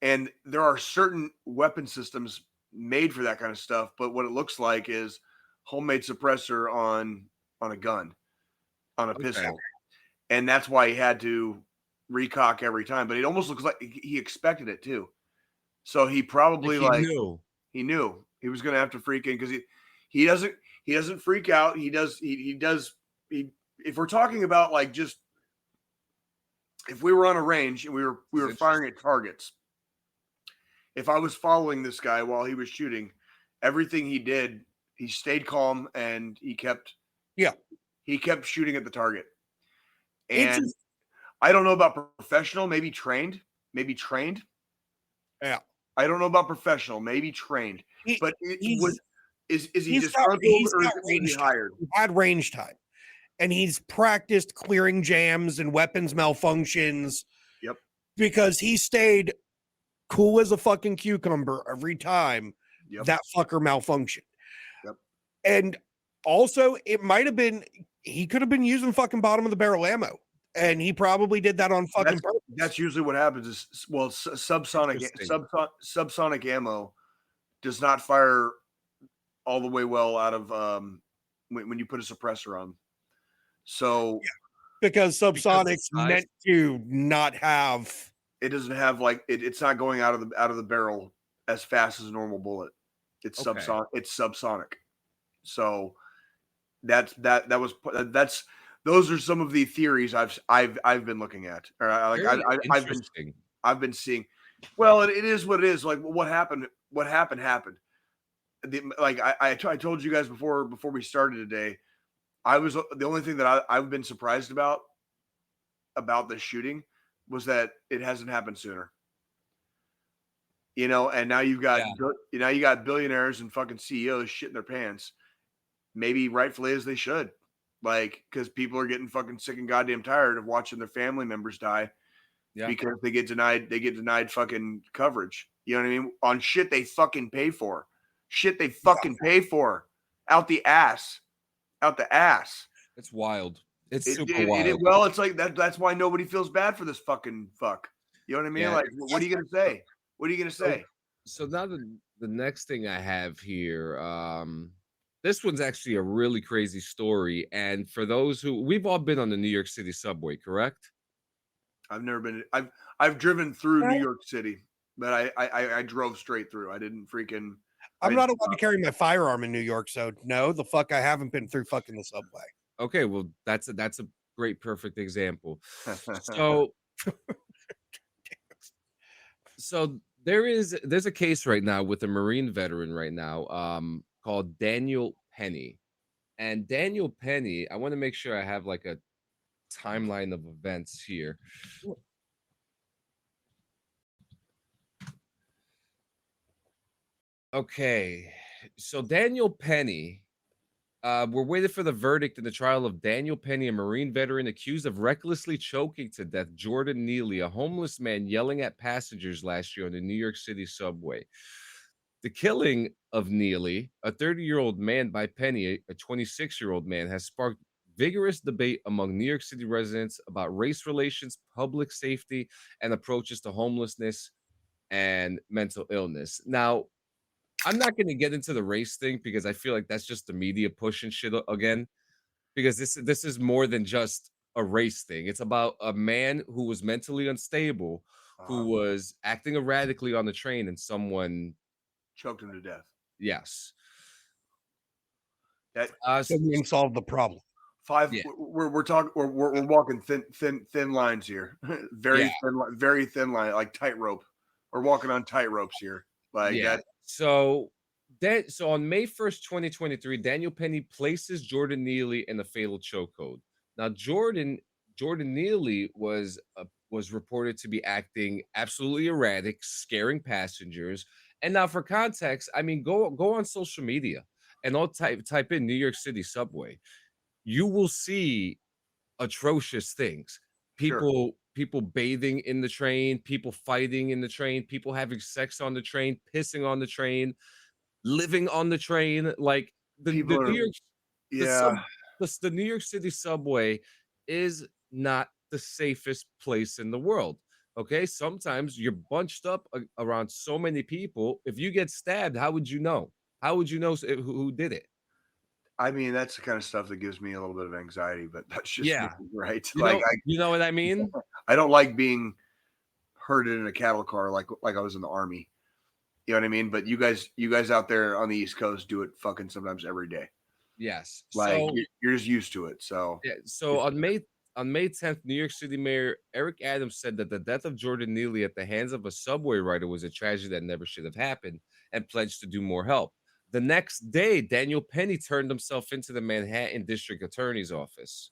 And there are certain weapon systems made for that kind of stuff, but what it looks like is homemade suppressor on a gun, on a pistol. And that's why he had to recock every time. But it almost looks like he expected it too. So he probably knew. He knew he was gonna have to freak in, because he doesn't freak out. If we're talking about just if we were on a range and we were firing at targets, if I was following this guy while he was shooting, everything he did, he stayed calm and he kept shooting at the target. And I don't know about professional, maybe trained. Yeah. I don't know about professional, maybe trained. But is he disgruntled, or is he hired? He had range time. And he's practiced clearing jams and weapons malfunctions. Yep. Because he stayed cool as a fucking cucumber every time that fucker malfunctioned. Yep. And also, it might have been, he could have been using fucking bottom of the barrel ammo. And he probably did that on fucking purpose. That's usually what happens is, subsonic ammo does not fire all the way well out of when you put a suppressor on. So because subsonic's meant to not have, it doesn't have it's not going out of the barrel as fast as a normal bullet. It's subsonic. So those are some of the theories I've been looking at, or I've been seeing. Well, it is what it is. Like, what happened happened. I told you guys before we started today, the only thing that I've been surprised about this shooting was that it hasn't happened sooner. And now you got billionaires and fucking CEOs shitting their pants, maybe rightfully as they should, because people are getting fucking sick and goddamn tired of watching their family members die, because they get denied fucking coverage. You know what I mean? On shit they fucking pay for, out the ass. It's wild. It's super wild. Well, it's like that. That's why nobody feels bad for this fucking fuck. You know what I mean? Yeah. What are you gonna say? What are you gonna say? So now the next thing I have here, this one's actually a really crazy story. And for those we've all been on the New York City subway, correct? I've never been. I've driven through New York City, but I drove straight through. I didn't freaking. I'm not allowed to carry my firearm in New York, so no, the fuck, I haven't been through fucking the subway. Okay, well, that's a great, perfect example. So there's a case right now with a Marine veteran right now, called Daniel Penny. And Daniel Penny, I want to make sure I have a timeline of events here. Okay, so Daniel Penny, we're waiting for the verdict in the trial of Daniel Penny, a Marine veteran accused of recklessly choking to death Jordan Neely, a homeless man yelling at passengers last year on the New York City subway. The killing of Neely, a 30-year-old man, by Penny, a 26-year-old man, has sparked vigorous debate among New York City residents about race relations, public safety, and approaches to homelessness and mental illness. Now, I'm not going to get into the race thing because I feel like that's just the media pushing shit again, because this is more than just a race thing. It's about a man who was mentally unstable, who was acting erratically on the train, and someone choked him to death. Yes. That didn't solve the problem. We're walking thin lines here. Very thin line, like tightrope. We're walking on tightropes here. That. So on May 1st, 2023, Daniel Penny places Jordan Neely in a fatal chokehold. Now, Jordan Jordan Neely was reported to be acting absolutely erratic, scaring passengers. And now, for context, I mean, go on social media and all type in New York City subway. You will see atrocious things. Sure. People bathing in the train, people fighting in the train, people having sex on the train, pissing on the train, living on the train. Like the People New are, York yeah. the New York City subway is not the safest place in the world. Okay, sometimes you're bunched up around so many people. If you get stabbed, how would you know? How would you know who did it? I mean, that's the kind of stuff that gives me a little bit of anxiety, but that's just me, Yeah, right? Like you know what I mean? I don't like being herded in a cattle car like I was in the army. You know what I mean? But you guys out there on the East Coast do it fucking sometimes every day. Yes. Like So you're just used to it. So yeah, so on May 10th, New York City Mayor Eric Adams said that the death of Jordan Neely at the hands of a subway rider was a tragedy that never should have happened, and pledged to do more help. The next day, Daniel Penny turned himself into the Manhattan District Attorney's office.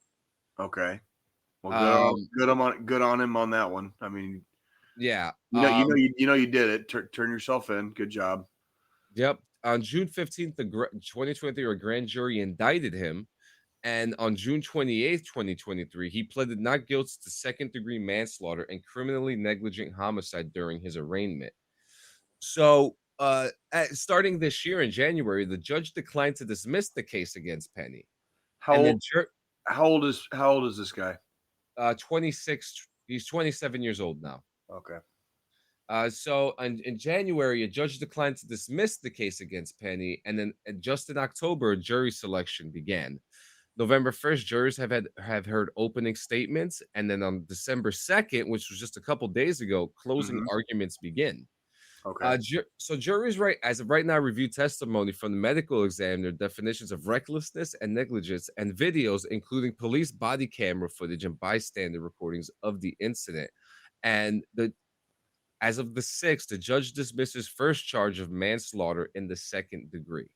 okay. Well, Um, good on him on that one. I mean, yeah. you did it. Turn yourself in. Good job. Yep. On June 15th, the 2023, a grand jury indicted him. And on June 28th, 2023, he pleaded not guilty to second-degree manslaughter and criminally negligent homicide during his arraignment. So, starting this year in January, the judge declined to dismiss the case against Penny. How And old? then, How old is this guy? 26, he's 27 years old now. Okay. So in January, a judge declined to dismiss the case against Penny, and then just in October, a jury selection began. November 1st, jurors have heard opening statements, and then on December 2nd, which was just a couple days ago, closing arguments begin. Okay. So juries as of right now review testimony from the medical examiner, definitions of recklessness and negligence, and videos, including police body camera footage and bystander recordings of the incident. And as of the 6th, the judge dismisses first charge of manslaughter in the second degree.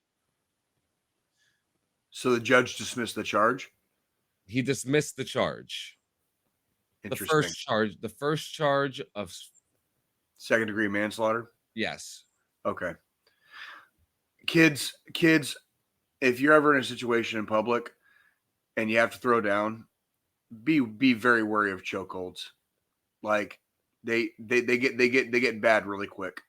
So the judge dismissed the charge? He dismissed the charge. Interesting. The first charge of second degree manslaughter? Yes. Okay. Kids, if you're ever in a situation in public and you have to throw down, be very wary of chokeholds. Like they get bad really quick.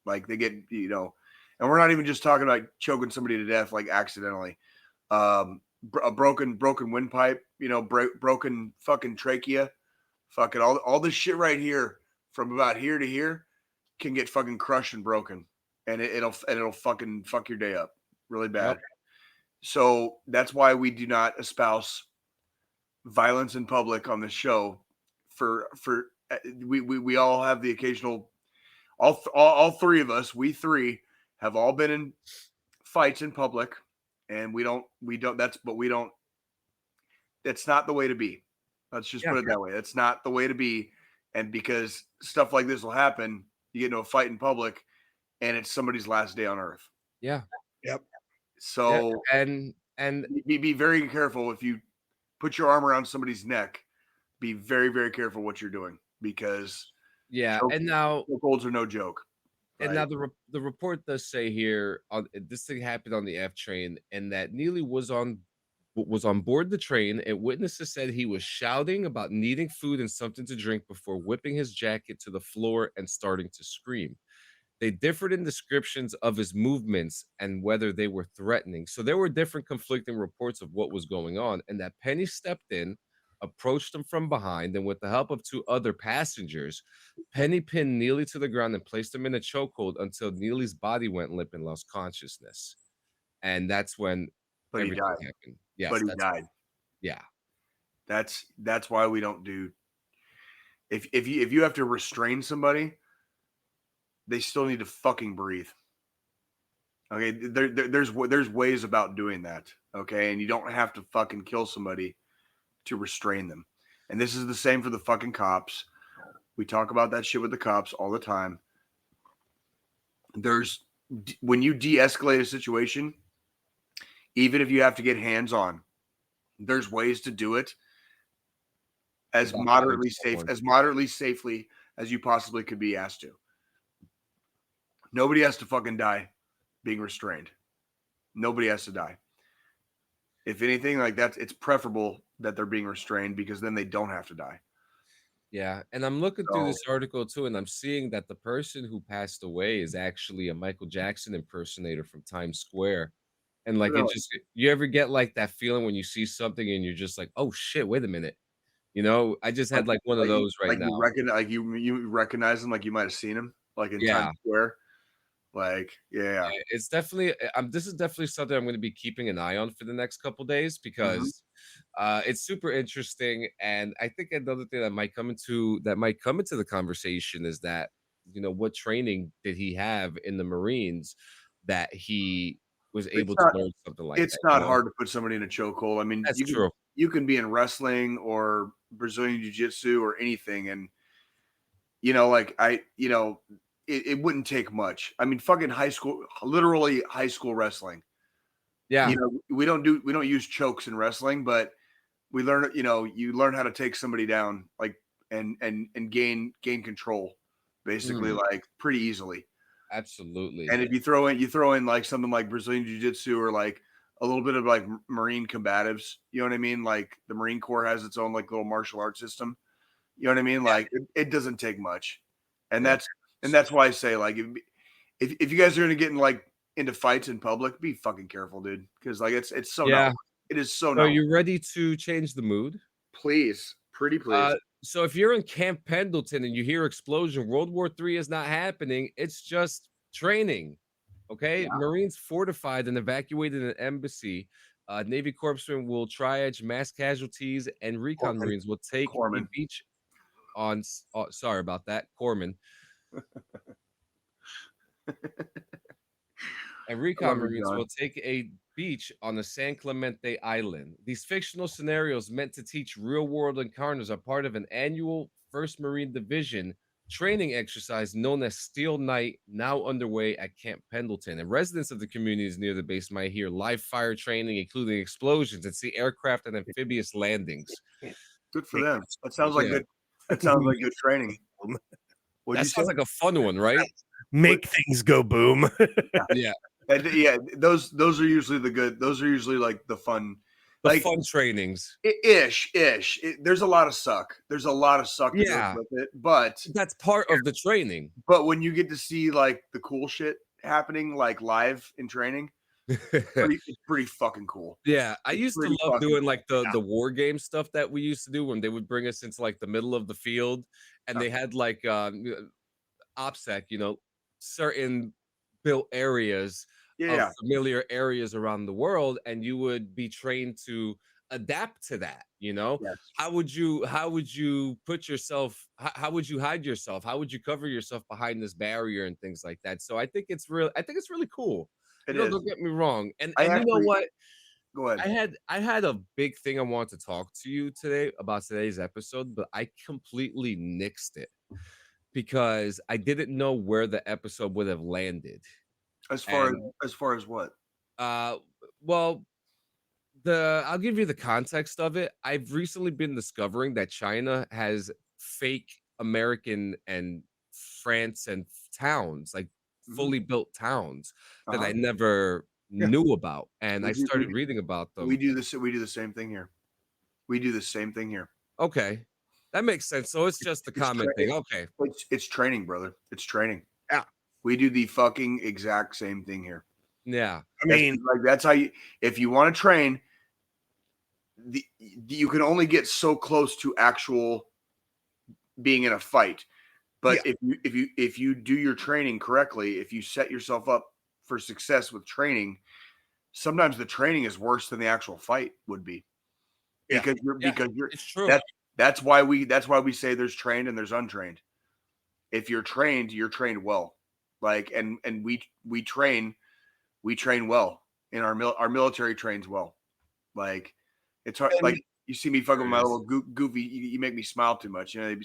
Like they get, and we're not even just talking about choking somebody to death like accidentally. A broken windpipe, broken fucking trachea, fucking all this shit right here from about here to here can get fucking crushed and broken, and it'll fucking fuck your day up really bad. Yep. So that's why we do not espouse violence in public on this show. We all have the occasional. All three of us, we three have all been in fights in public, and we don't. That's not the way to be. Let's just put it that way. That's not the way to be. And because stuff like this will happen, you get into a fight in public, and it's somebody's last day on earth. Yeah. Yep. So and be very careful if you put your arm around somebody's neck. Be very, very careful what you're doing, because and now chokeholds are no joke. Right? And now the report does say here this thing happened on the F train, and that Neely was on board the train, and witnesses said he was shouting about needing food and something to drink before whipping his jacket to the floor and starting to scream. They differed in descriptions of his movements and whether they were threatening. So there were different conflicting reports of what was going on, and that Penny stepped in, approached him from behind, and with the help of two other passengers, Penny pinned Neely to the ground and placed him in a chokehold until Neely's body went limp and lost consciousness. And that's when everything happened. Yes, but he died. Yeah. That's why we don't do. If you have to restrain somebody, they still need to fucking breathe. Okay, there's ways about doing that. Okay, and you don't have to fucking kill somebody to restrain them. And this is the same for the fucking cops. We talk about that shit with the cops all the time. When you de-escalate a situation, even if you have to get hands on, there's ways to do it as moderately safely as you possibly could be asked to. Nobody has to fucking die being restrained. Nobody has to die. If anything, like that, it's preferable that they're being restrained because then they don't have to die. Yeah, and I'm looking through this article too, and I'm seeing that the person who passed away is actually a Michael Jackson impersonator from Times Square. And like Really? it just, you ever get like that feeling when you see something and you're just like, oh shit, wait a minute. You know, I just had like one of those right now. You recognize him, like you might have seen him, like in Times Square. Like, yeah, it's definitely. This is definitely something I'm going to be keeping an eye on for the next couple days because it's super interesting. And I think another thing that might come into the conversation is that, you know, what training did he have in the Marines that he was able to learn something like that? It's not hard to put somebody in a chokehold. I mean, that's true. You can be in wrestling or Brazilian Jiu-Jitsu or anything, and you know, like it wouldn't take much. I mean, fucking literally high school wrestling. Yeah. You know, we don't use chokes in wrestling, but we learn, you know, you learn how to take somebody down, like, and gain control, basically, like pretty easily. Absolutely. And if you throw in like something like Brazilian Jiu-Jitsu or like a little bit of like Marine combatives, you know what I mean? Like the Marine Corps has its own like little martial arts system. You know what I mean? Like it doesn't take much. And that's why I say, like, if you guys are going to get into fights in public, be fucking careful, dude. Because like it is so Are you ready to change the mood? Please, pretty please. So if you're in Camp Pendleton and you hear explosion, World War III is not happening. It's just training. Okay, Marines fortified and evacuated an embassy. Navy corpsmen will triage mass casualties, and recon Marines will take a beach on. Sorry about that, Corpsman. And recon Marines will take a beach on the San Clemente Island. These fictional scenarios meant to teach real-world encounters are part of an annual 1st Marine Division training exercise known as Steel Night, now underway at Camp Pendleton. And residents of the communities near the base might hear live fire training, including explosions, and see aircraft and amphibious landings. Good for them. That sounds like good. That sounds like good training. That sounds like a fun one, right? Make things go boom. Yeah. Yeah, those are usually the good. Those are usually like the fun, fun trainings. Ish. There's a lot of suck. There's a lot of suck that goes with it, but that's part of the training. But when you get to see like the cool shit happening like live in training, it's pretty fucking cool. Yeah, I used to love doing like the war game stuff that we used to do when they would bring us into like the middle of the field, and they had like OPSEC, you know, certain built areas of familiar areas around the world, and you would be trained to adapt to that. You know, how would you put yourself, how would you hide yourself, how would you cover yourself behind this barrier and things like that? So I think it's really cool. Don't get me wrong. And you know what? Go ahead. I had a big thing I wanted to talk to you today about today's episode, but I completely nixed it because I didn't know where the episode would have landed. As far as what? Well, I'll give you the context of it. I've recently been discovering that China has fake American and France and towns, like fully built towns that I never knew about, and I started reading about them. We do the same thing here. Okay, that makes sense. So it's just the common thing. Okay, it's training, brother. It's training. Yeah, we do the fucking exact same thing here. Yeah, I mean, like that's how you. If you want to train, you can only get so close to actual being in a fight. But if you do your training correctly, if you set yourself up for success with training, sometimes the training is worse than the actual fight would be. Because you're it's true. That's why we say there's trained and there's untrained. If you're trained well. Like and we train well. And our military trains well. Like it's hard, like you see me fucking with my little goofy, you make me smile too much. You know,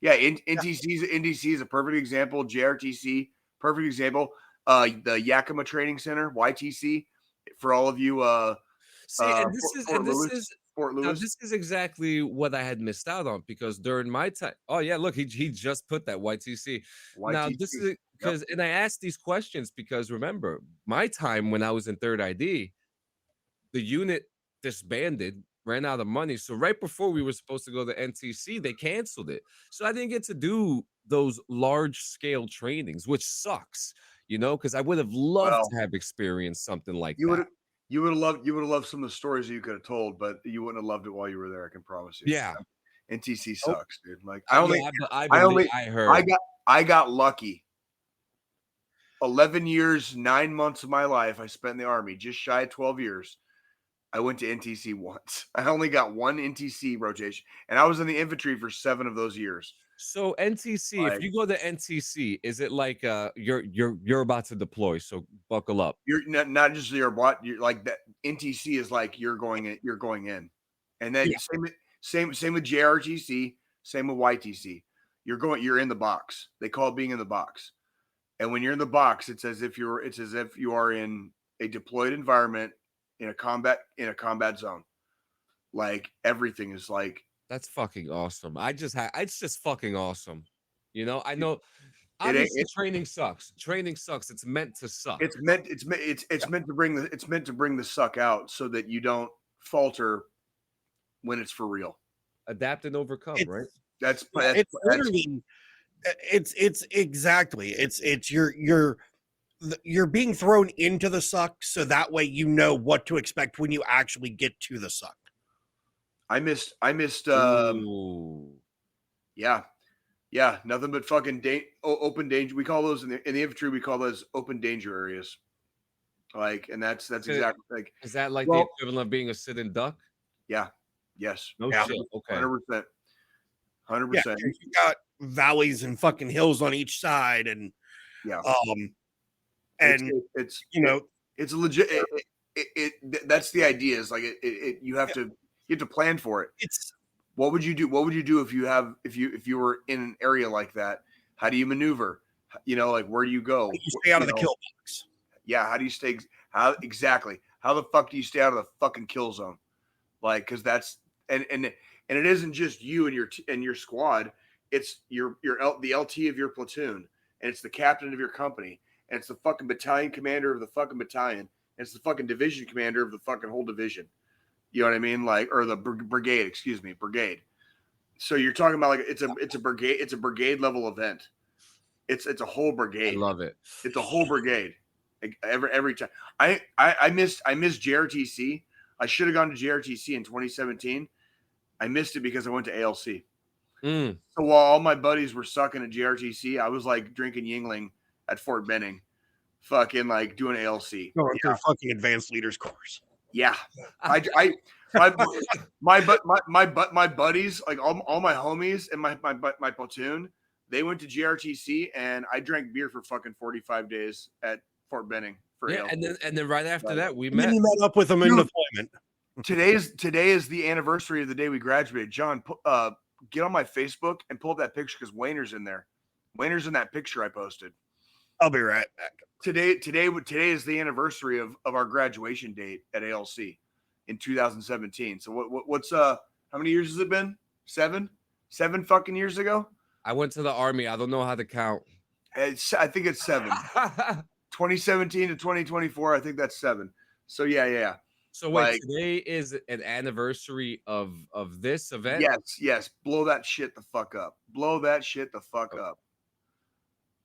NTC is a perfect example. JRTC, perfect example. The Yakima Training Center, YTC, for all of you. See, and this is Port Now Louis. this is exactly what I had missed out on because during my time, oh yeah, look, he just put that YTC. Now this is because, and I asked these questions because remember my time when I was in third ID, the unit disbanded, ran out of money. So right before we were supposed to go to NTC, they canceled it. So I didn't get to do those large scale trainings, which sucks, you know, because I would have loved to have experienced something like that. You would have loved some of the stories that you could have told, but you wouldn't have loved it while you were there. I can promise you. Yeah. NTC sucks, dude. Like I got lucky. 11 years, 9 months of my life I spent in the Army, just shy of 12 years. I went to NTC once. I only got one NTC rotation, and I was in the infantry for 7 of those years. So NTC, if you go to NTC, is it like you're about to deploy? So buckle up. You're not just you're like that. NTC is like you're going in, and then same with JRTC, same with YTC. You're in the box. They call it being in the box. And when you're in the box, it's as if you are in a deployed environment in a combat zone. Like everything is like that's fucking awesome. It's just fucking awesome. You know, I know obviously training sucks. Training sucks. It's meant to suck. It's meant to bring the suck out so that you don't falter when it's for real. Adapt and overcome, right? It's exactly. You're being thrown into the suck so that way you know what to expect when you actually get to the suck. I missed yeah, nothing but fucking open danger. We call those in the infantry, we call those open danger areas. Like, and that's exactly like, is that like the equivalent of being a sitting duck? Yeah. Yes. No shit. Okay. 100%. 100%. Yeah, you got valleys and fucking hills on each side, and it's you know it's legit. That's the idea. Is like you have to plan for it. What would you do? What would you do if you were in an area like that? How do you maneuver? You know, like where do you go? How do you stay out of the kill box? Yeah, how do you stay? How the fuck do you stay out of the fucking kill zone? Like, because that's and it isn't just you and your squad. It's the LT of your platoon, and it's the captain of your company, and it's the fucking battalion commander of the fucking battalion, and it's the fucking division commander of the fucking whole division. You know what I mean? Like, or the brigade, excuse me, brigade. So you're talking about like it's a brigade level event. It's a whole brigade. I love it. It's a whole brigade. Like every time. I missed JRTC. I should have gone to JRTC in 2017. I missed it because I went to ALC. So while all my buddies were sucking at JRTC, I was like drinking Yingling at Fort Benning, fucking like doing ALC. Going through fucking advanced leaders course. Yeah, my buddies, like all my homies and my platoon, they went to GRTC, and I drank beer for fucking 45 days at Fort Benning for ALC. and then right after that we met. You met up with them in deployment. Today is the anniversary of the day we graduated. John, get on my Facebook and pull up that picture because Wayner's in there. Wayner's in that picture I posted. I'll be right back. Today is the anniversary of our graduation date at ALC in 2017. So what's how many years has it been? 7 fucking years ago. I went to the Army. I don't know how to count. I think it's 7. 2017 to 2024. I think that's 7. So yeah. So wait, today is an anniversary of this event? Yes. Blow that shit the fuck up. Blow that shit the fuck up.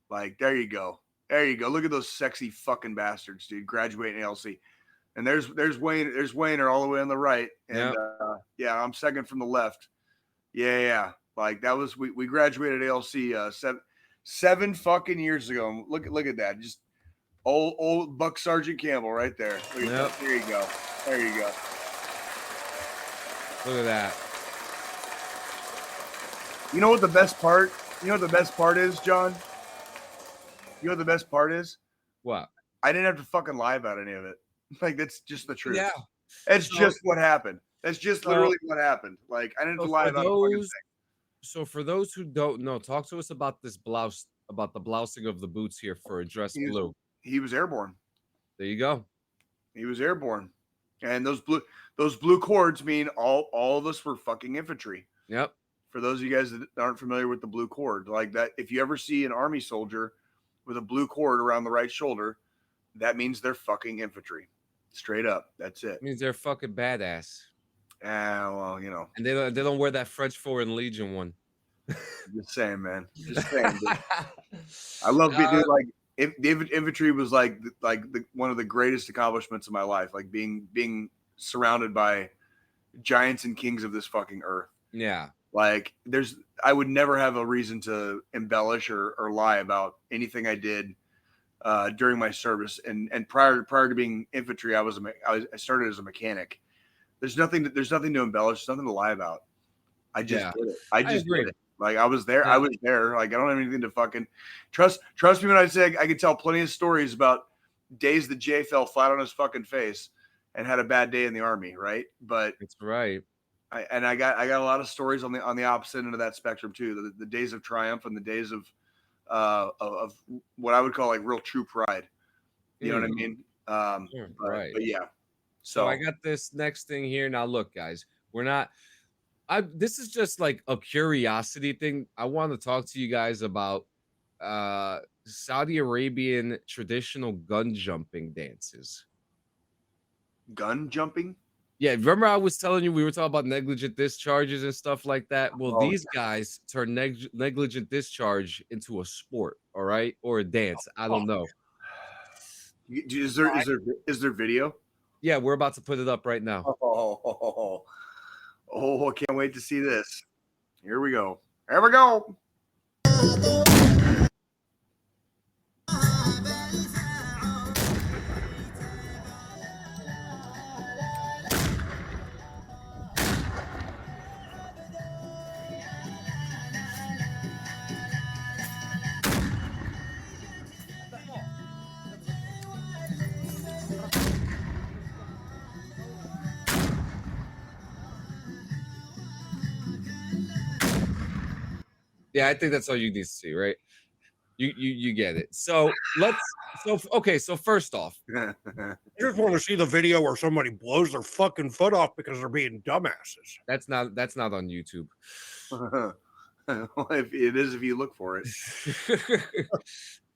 Like, there you go. Look at those sexy fucking bastards, dude. Graduating ALC. And there's Wayne. There's Wayner all the way on the right. And I'm second from the left. Yeah. Like that was we graduated ALC 7 fucking years ago. Look at that. Just old Buck Sergeant Campbell right there. Look at that. There you go. Look at that. You know what the best part is, John? You know what the best part is? What? I didn't have to fucking lie about any of it. Like, that's just the truth. Yeah. That's just what happened. That's just literally what happened. Like, I didn't have to lie about it. So for those who don't know, talk to us about this blouse, about the blousing of the boots here for a dress blue. He was airborne. There you go. He was airborne. And those blue cords mean all of us were fucking infantry. Yep. For those of you guys that aren't familiar with the blue cord, like that, if you ever see an army soldier with a blue cord around the right shoulder, that means they're fucking infantry. Straight up. That's it. It means they're fucking badass. Well, you know. And they don't wear that French Foreign Legion one. Just saying, man. Just saying. I love dude, like infantry was like one of the greatest accomplishments of my life. Like being surrounded by giants and kings of this fucking earth. Yeah. Like I would never have a reason to embellish or lie about anything I did during my service. And prior to being infantry, I started as a mechanic. There's nothing to embellish, nothing to lie about. I just did it. I just did it. Like I was there. Yeah. I was there. Like I don't have anything to fucking trust me when I say I can tell plenty of stories about days that Jay fell flat on his fucking face and had a bad day in the army, right? But it's right. I got a lot of stories on the opposite end of that spectrum too. The days of triumph and the days of what I would call like real true pride. You know what I mean? Right. But yeah. So I got this next thing here. Now look, guys, we're not. This is just like a curiosity thing. I want to talk to you guys about Saudi Arabian traditional gun jumping dances. Gun jumping? Yeah, remember I was telling you we were talking about negligent discharges and stuff like that? Well, these guys turn negligent discharge into a sport, all right? Or a dance. I don't know. Is there video? Yeah, we're about to put it up right now. Oh, I can't wait to see this. Here we go. Here we go. Yeah, I think that's all you need to see, right? You get it. So first off, I just want to see the video where somebody blows their fucking foot off because they're being dumbasses. That's not on YouTube. Well, if it is, if you look for it.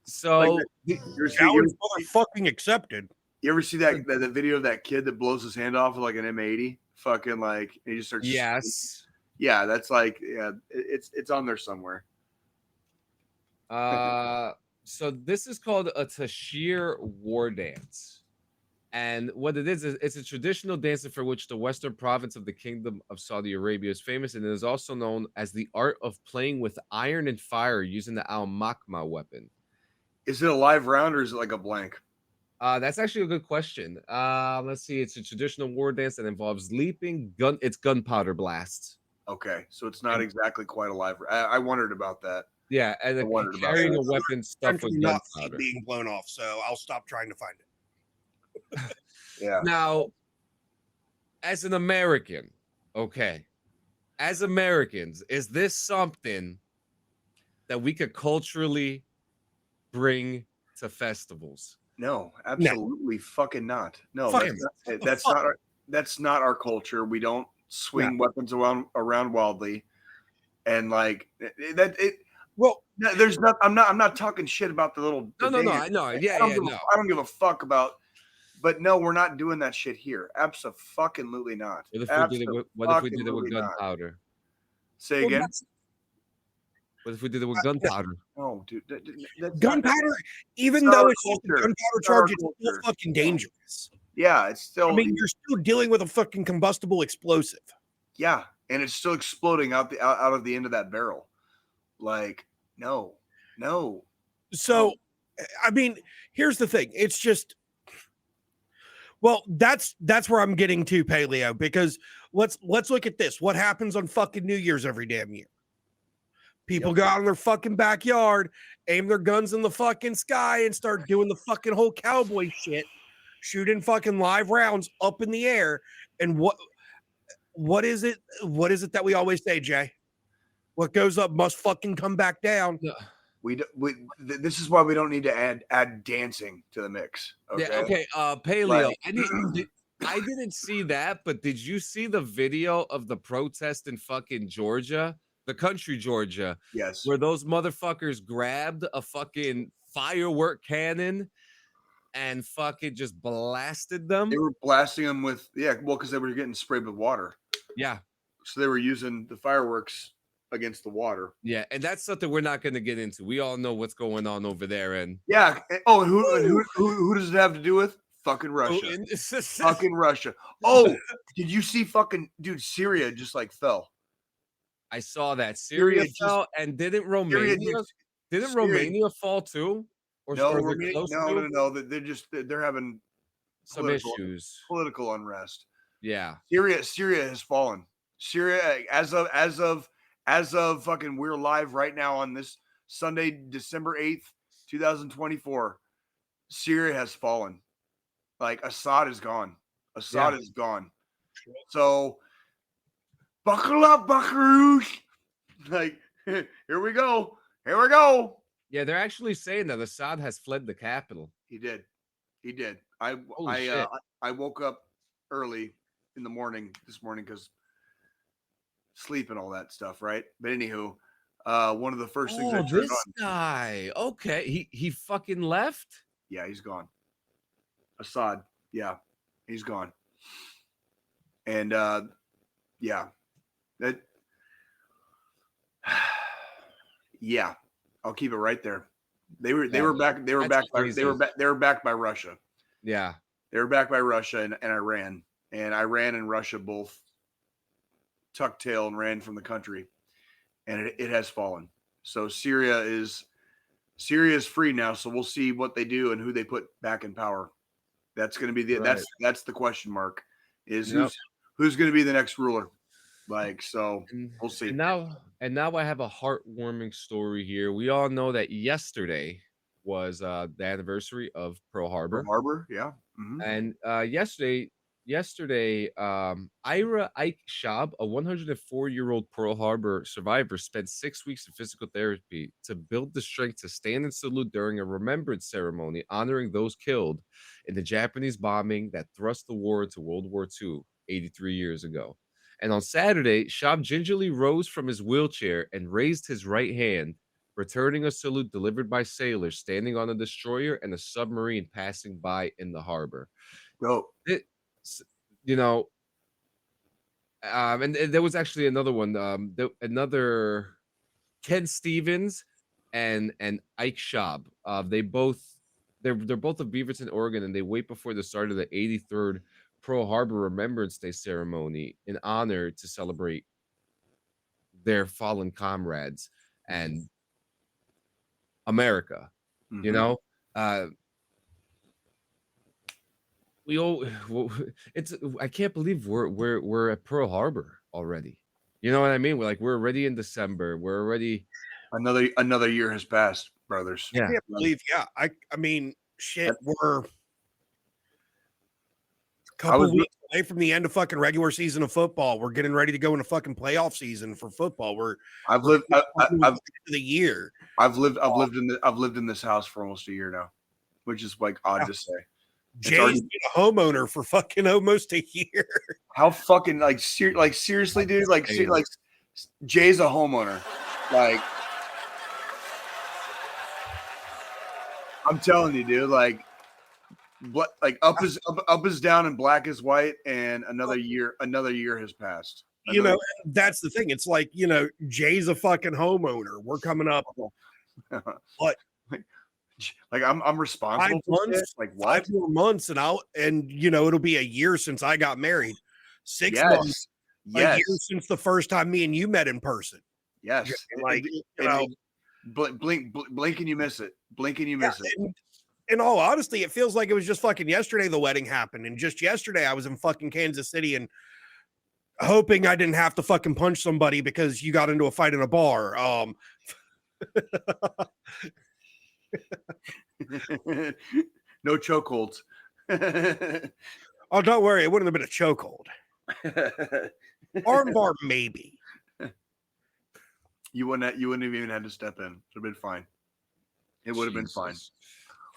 So you're fucking accepted. You ever see that video of that kid that blows his hand off with like an M80? Fucking like he just starts. Yes. Yeah, that's like it's on there somewhere. So this is called a Tashir war dance. And what it is it's a traditional dance for which the western province of the Kingdom of Saudi Arabia is famous, and it is also known as the art of playing with iron and fire using the al-makma weapon. Is it a live round or is it like a blank? That's actually a good question. Let's see. It's a traditional war dance that involves leaping, it's gunpowder blasts. Okay, so it's not exactly quite a live. I wondered about that. Yeah, and carrying a weapon stuff with gunpowder being blown off. So I'll stop trying to find it. Yeah. Now, as an American, okay, as Americans, is this something that we could culturally bring to festivals? No, absolutely fucking not. No, that's not our culture. We don't swing weapons around wildly, and like that. Well, there's not. I'm not talking shit about the little. No. I know. I don't give a fuck about. But no, we're not doing that shit here. Absolutely not. What if we did it with gunpowder? Say again. What if we did it with gunpowder? Oh, dude, gunpowder. Even though it's just a gunpowder charge, it's still fucking dangerous. Yeah, it's still. I mean, you're still dealing with a fucking combustible explosive. Yeah, and it's still exploding out of the end of that barrel. Like, no. So, I mean, here's the thing. It's just. Well, that's where I'm getting to, Paleo, because let's look at this. What happens on fucking New Year's every damn year? People go out in their fucking backyard, aim their guns in the fucking sky, and start doing the fucking whole cowboy shit, shooting fucking live rounds up in the air. And what is it? What is it that we always say, Jay? What goes up must fucking come back down. Yeah. This is why we don't need to add dancing to the mix. Okay. Yeah, okay. Paleo. I didn't see that, but did you see the video of the protest in fucking Georgia, the country Georgia? Yes. Where those motherfuckers grabbed a fucking firework cannon and fucking just blasted them. They were blasting them with, because they were getting sprayed with water. Yeah. So they were using the fireworks against the water. Yeah, and that's something we're not going to get into. We all know what's going on over there, and Oh, and who does it have to do with? Fucking Russia. Fucking Russia. Oh, did you see fucking dude? Syria just like fell. I saw that Syria fell, and didn't Romania fall too? Or no. They're having some issues, political unrest. Yeah, Syria has fallen. Syria, as of fucking, we're live right now on this Sunday, December 8th, 2024. Syria has fallen. Like Assad is gone. Assad is gone. So buckle up, buckaroos. Like, here we go. Here we go. Yeah, they're actually saying that Assad has fled the capital. He did. I woke up early in the morning this morning because sleep and all that stuff, right? But anywho, one of the first things I turned on. This guy. Okay, he fucking left. Yeah, he's gone. Assad. Yeah, he's gone. And yeah, that. Yeah, I'll keep it right there. They were backed by Russia. Yeah, they were backed by Russia and Iran, and Iran and Russia both tucked tail and ran from the country, and it has fallen. So Syria is free now. So we'll see what they do and who they put back in power. That's going to be that's the question mark. Is who's going to be the next ruler? Like, so we'll see. And now I have a heartwarming story here. We all know that yesterday was the anniversary of Pearl Harbor. Yeah. Mm-hmm. And yesterday, Ira Ike Schaub, a 104-year-old Pearl Harbor survivor, spent 6 weeks in physical therapy to build the strength to stand and salute during a remembrance ceremony honoring those killed in the Japanese bombing that thrust the war into World War II 83 years ago. And on Saturday, Schaub gingerly rose from his wheelchair and raised his right hand, returning a salute delivered by sailors standing on a destroyer and a submarine passing by in the harbor. And there was actually another one. Another Ken Stevens and Ike Schaub. They're both of Beaverton, Oregon, and they wait before the start of the 83rd Pearl Harbor Remembrance Day ceremony in honor to celebrate their fallen comrades and America. Mm-hmm. You know, I can't believe we're at Pearl Harbor already. You know what I mean? We're already in December. We're already another year has passed, brothers. Yeah. I can't believe. Yeah, I mean, shit. We're couple weeks away from the end of fucking regular season of football. We're getting ready to go into fucking playoff season for football. I've lived the year. I've lived in this house for almost a year now, which is like odd to say. Jay's been a homeowner for fucking almost a year. How fucking seriously, dude? Like Jay's a homeowner. Like, I'm telling you, dude. Like up is down and black is white, and another year has passed. That's the thing. It's like, Jay's a fucking homeowner. We're coming up. What? Like I'm responsible 5 months, like what? 5 more months, and it'll be a year since I got married. 6 months, a year since the first time me and you met in person. Yes, like blink and you miss it. Blink and you miss it. In all honesty, it feels like it was just fucking yesterday the wedding happened, and just yesterday I was in fucking Kansas City and hoping I didn't have to fucking punch somebody because you got into a fight in a bar. No chokeholds. Oh, don't worry, it wouldn't have been a chokehold. Armbar, maybe. You wouldn't have even had to step in. It would have been fine. It would have been fine.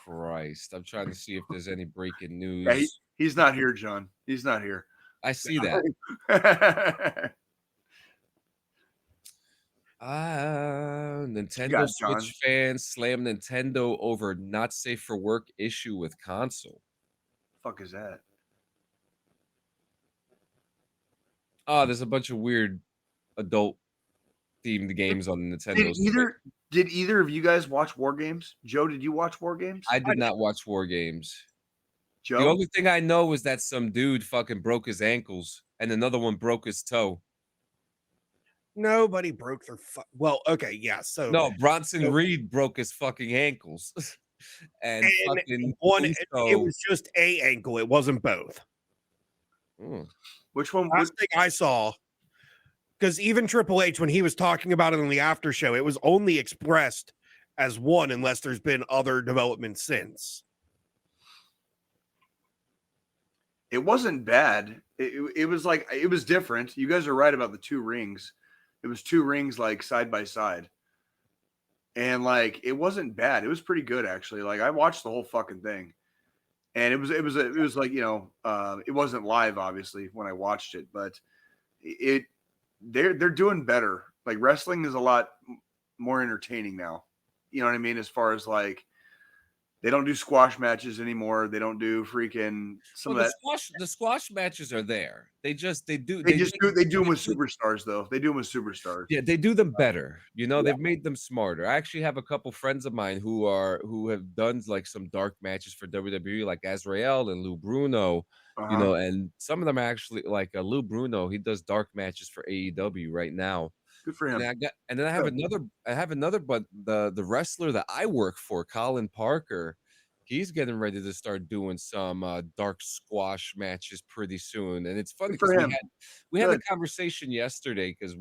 Christ, I'm trying to see if there's any breaking news. He's not here, John. He's not here. I see that. Nintendo Switch fans slam Nintendo over not safe for work issue with console. Fuck is that? Oh, there's a bunch of weird adult themed games on Nintendo Switch. Did either of you guys watch War Games? Joe, did you watch War Games? I did not watch War Games. Joe? The only thing I know is that some dude fucking broke his ankles and another one broke his toe. Nobody broke their well, okay, yeah. So no, Bronson Reed broke his fucking ankles. and fucking one it was just a ankle, it wasn't both. Which one? Last thing I saw, because even Triple H, when he was talking about it on the after show, it was only expressed as one unless there's been other developments since. It wasn't bad. It was like, it was different. You guys are right about the two rings. It was two rings like side by side. And like, it wasn't bad. It was pretty good actually. Like I watched the whole fucking thing. And it was like, you know, it wasn't live obviously when I watched it, but they're doing better. Like wrestling is a lot more entertaining now. You know what I mean? As far as like, they don't do squash matches anymore. They don't do freaking the squash matches are there. They do them with superstars though. They do them with superstars. Yeah, they do them better. You know, they've made them smarter. I actually have a couple friends of mine who have done like some dark matches for WWE, like Azrael and Lou Bruno. You know, and some of them are actually like Lou Bruno. He does dark matches for AEW right now. Good for him. And then I have another, but the wrestler that I work for, Colin Parker, he's getting ready to start doing some dark squash matches pretty soon. And it's funny because we had a conversation yesterday because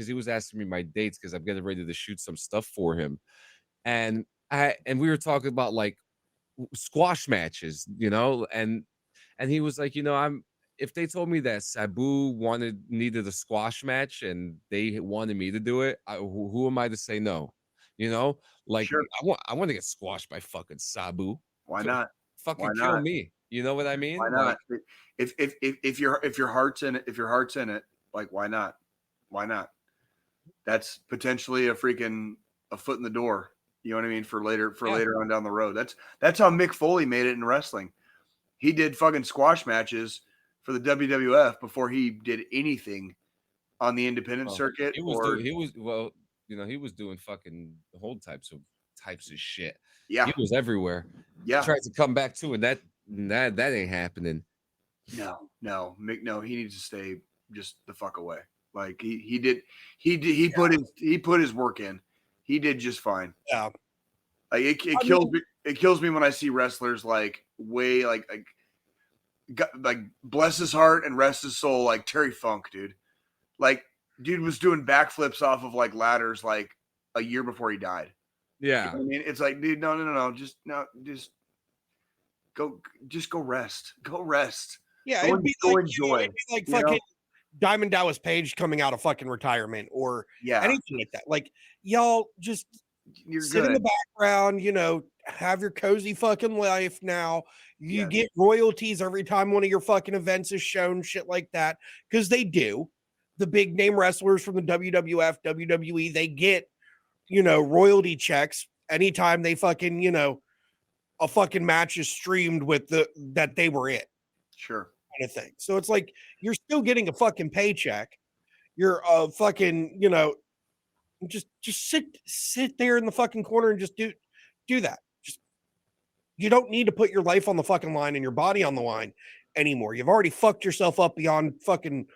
he was asking me my dates because I'm getting ready to shoot some stuff for him. And we were talking about like squash matches, you know, and he was like, you know, if they told me that Sabu needed a squash match and they wanted me to do it, who am I to say no? You know, like sure. I want to get squashed by fucking Sabu. Why not? Fucking kill me. You know what I mean? Why not? Like, if your heart's in it, like why not? Why not? That's potentially a foot in the door. You know what I mean? For later on down the road. That's how Mick Foley made it in wrestling. He did fucking squash matches for the WWF before he did anything on the independent circuit. He was doing fucking the whole types of shit. Yeah. He was everywhere. Yeah. He tried to come back to it. That ain't happening. No, Mick, no, he needs to stay just the fuck away. Like he put his work in. He did just fine. Yeah. Like it kills me when I see wrestlers like way like bless his heart and rest his soul, like Terry Funk, dude. Like, dude was doing backflips off of like ladders like a year before he died. Yeah, you know what I mean, it's like, dude, no, just go rest. Go rest. Yeah, it'd be like, enjoy. It'd be like fucking Diamond Dallas Page coming out of fucking retirement or anything like that. Like, y'all just sit in the background, you know, have your cozy fucking life now. You get royalties every time one of your fucking events is shown, shit like that. Because they do. The big name wrestlers from the WWF, WWE, they get, you know, royalty checks anytime they fucking, you know, a fucking match is streamed with that they were in. Sure. Kind of thing. So it's like you're still getting a fucking paycheck. You're fucking, you know, just sit there in the fucking corner and just do that. Just, you don't need to put your life on the fucking line and your body on the line anymore. You've already fucked yourself up beyond fucking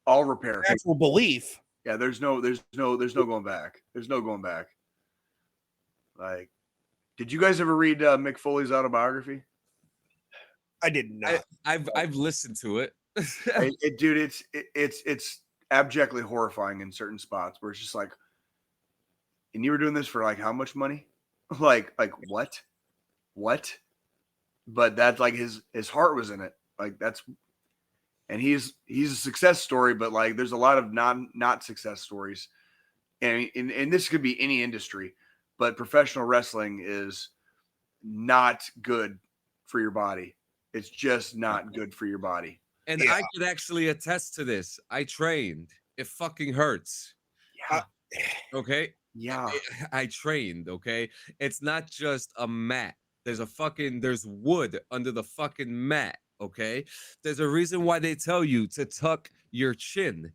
all repair. Actual belief. Yeah, there's no going back. There's no going back. Like, did you guys ever read Mick Foley's autobiography? I did not. I've listened to it. Dude, it's abjectly horrifying in certain spots where it's just like, and you were doing this for like how much money? like what? But that's like his heart was in it. Like that's, and he's a success story, but like there's a lot of not success stories, and this could be any industry, but professional wrestling is not good for your body. It's just not good for your body. And I could actually attest to this. I trained. It fucking hurts. Yeah. Okay. Yeah. I trained. Okay. It's not just a mat. There's wood under the fucking mat. Okay. There's a reason why they tell you to tuck your chin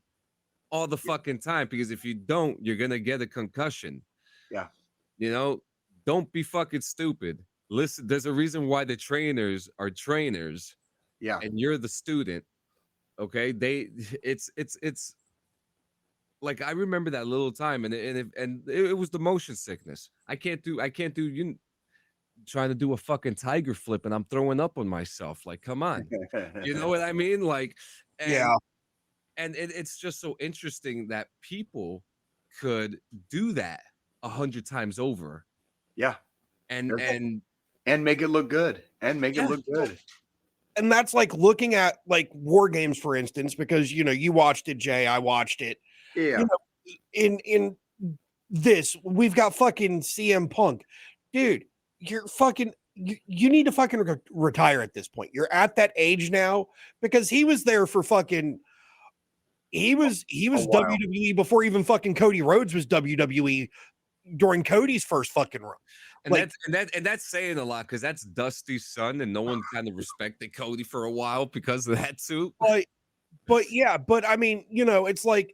all the fucking time, because if you don't, you're going to get a concussion. Yeah. You know, don't be fucking stupid. Listen, there's a reason why the trainers are trainers. Yeah. And you're the student. Okay. It's like, I remember that little time, and it was the motion sickness. I can't do you trying to do a fucking tiger flip and I'm throwing up on myself. Like, come on. You know what I mean? Like, and it's just so interesting that people could do that 100 times over. Yeah. And make it look good. And make it look good. And that's like looking at like War Games, for instance, because you watched it, Jay. I watched it. Yeah. In this, we've got fucking CM Punk, dude. You're fucking. You need to fucking retire at this point. You're at that age now, because he was there for fucking. He was WWE before even fucking Cody Rhodes was WWE during Cody's first fucking run. And that's saying a lot, because that's Dusty's son, and no one kind of respected Cody for a while because of that too. But I mean, it's like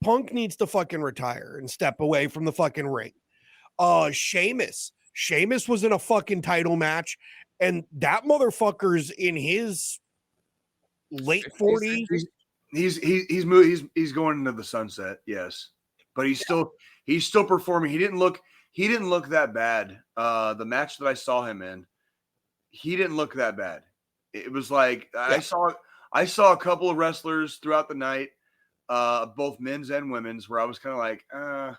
Punk needs to fucking retire and step away from the fucking ring. Sheamus was in a fucking title match, and that motherfucker's in his late 40s. He's going into the sunset, yes, but he's still performing. He didn't look that bad. The match that I saw him in, he didn't look that bad. It was like I saw a couple of wrestlers throughout the night, both men's and women's, where I was kind of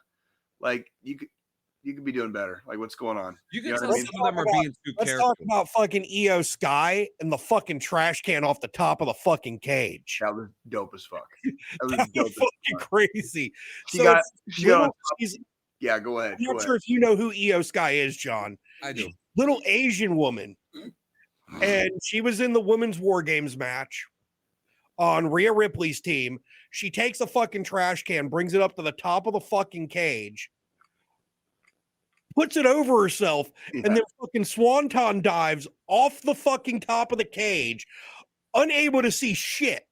like you could be doing better. Like, what's going on? You can tell some of them are being too careful. Let's talk about fucking Io Sky and the fucking trash can off the top of the fucking cage. That was dope as fuck. That was fucking crazy. Yeah, go ahead. I'm not sure if you know who Io Sky is, John. I do. Little Asian woman. And she was in the women's War Games match on Rhea Ripley's team. She takes a fucking trash can, brings it up to the top of the fucking cage, puts it over herself, and then fucking swanton dives off the fucking top of the cage, unable to see shit,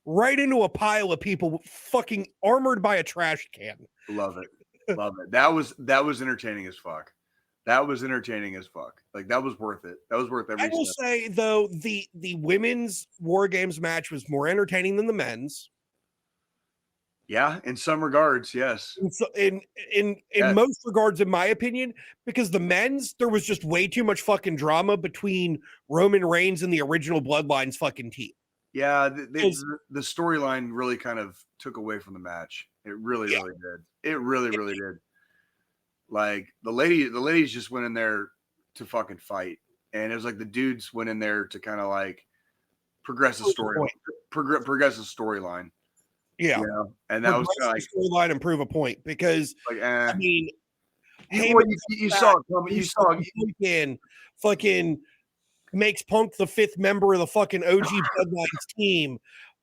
right into a pile of people fucking armored by a trash can. Love it. Love it. That was entertaining as fuck. That was entertaining as fuck. Like, that was worth it. That was worth every I will say, though, the women's War Games match was more entertaining than the men's. Yeah, in some regards, yes. In most regards, in my opinion, because the men's, there was just way too much fucking drama between Roman Reigns and the original Bloodline's fucking team. Yeah, the storyline really kind of took away from the match. It really did. It really did. Like, the ladies just went in there to fucking fight, and it was like the dudes went in there to kind of like progress the storyline. Yeah, and that was like storyline and prove a point, because I mean, hey, you saw it coming. You saw it. Fucking makes Punk the fifth member of the fucking OG Bloodlines team.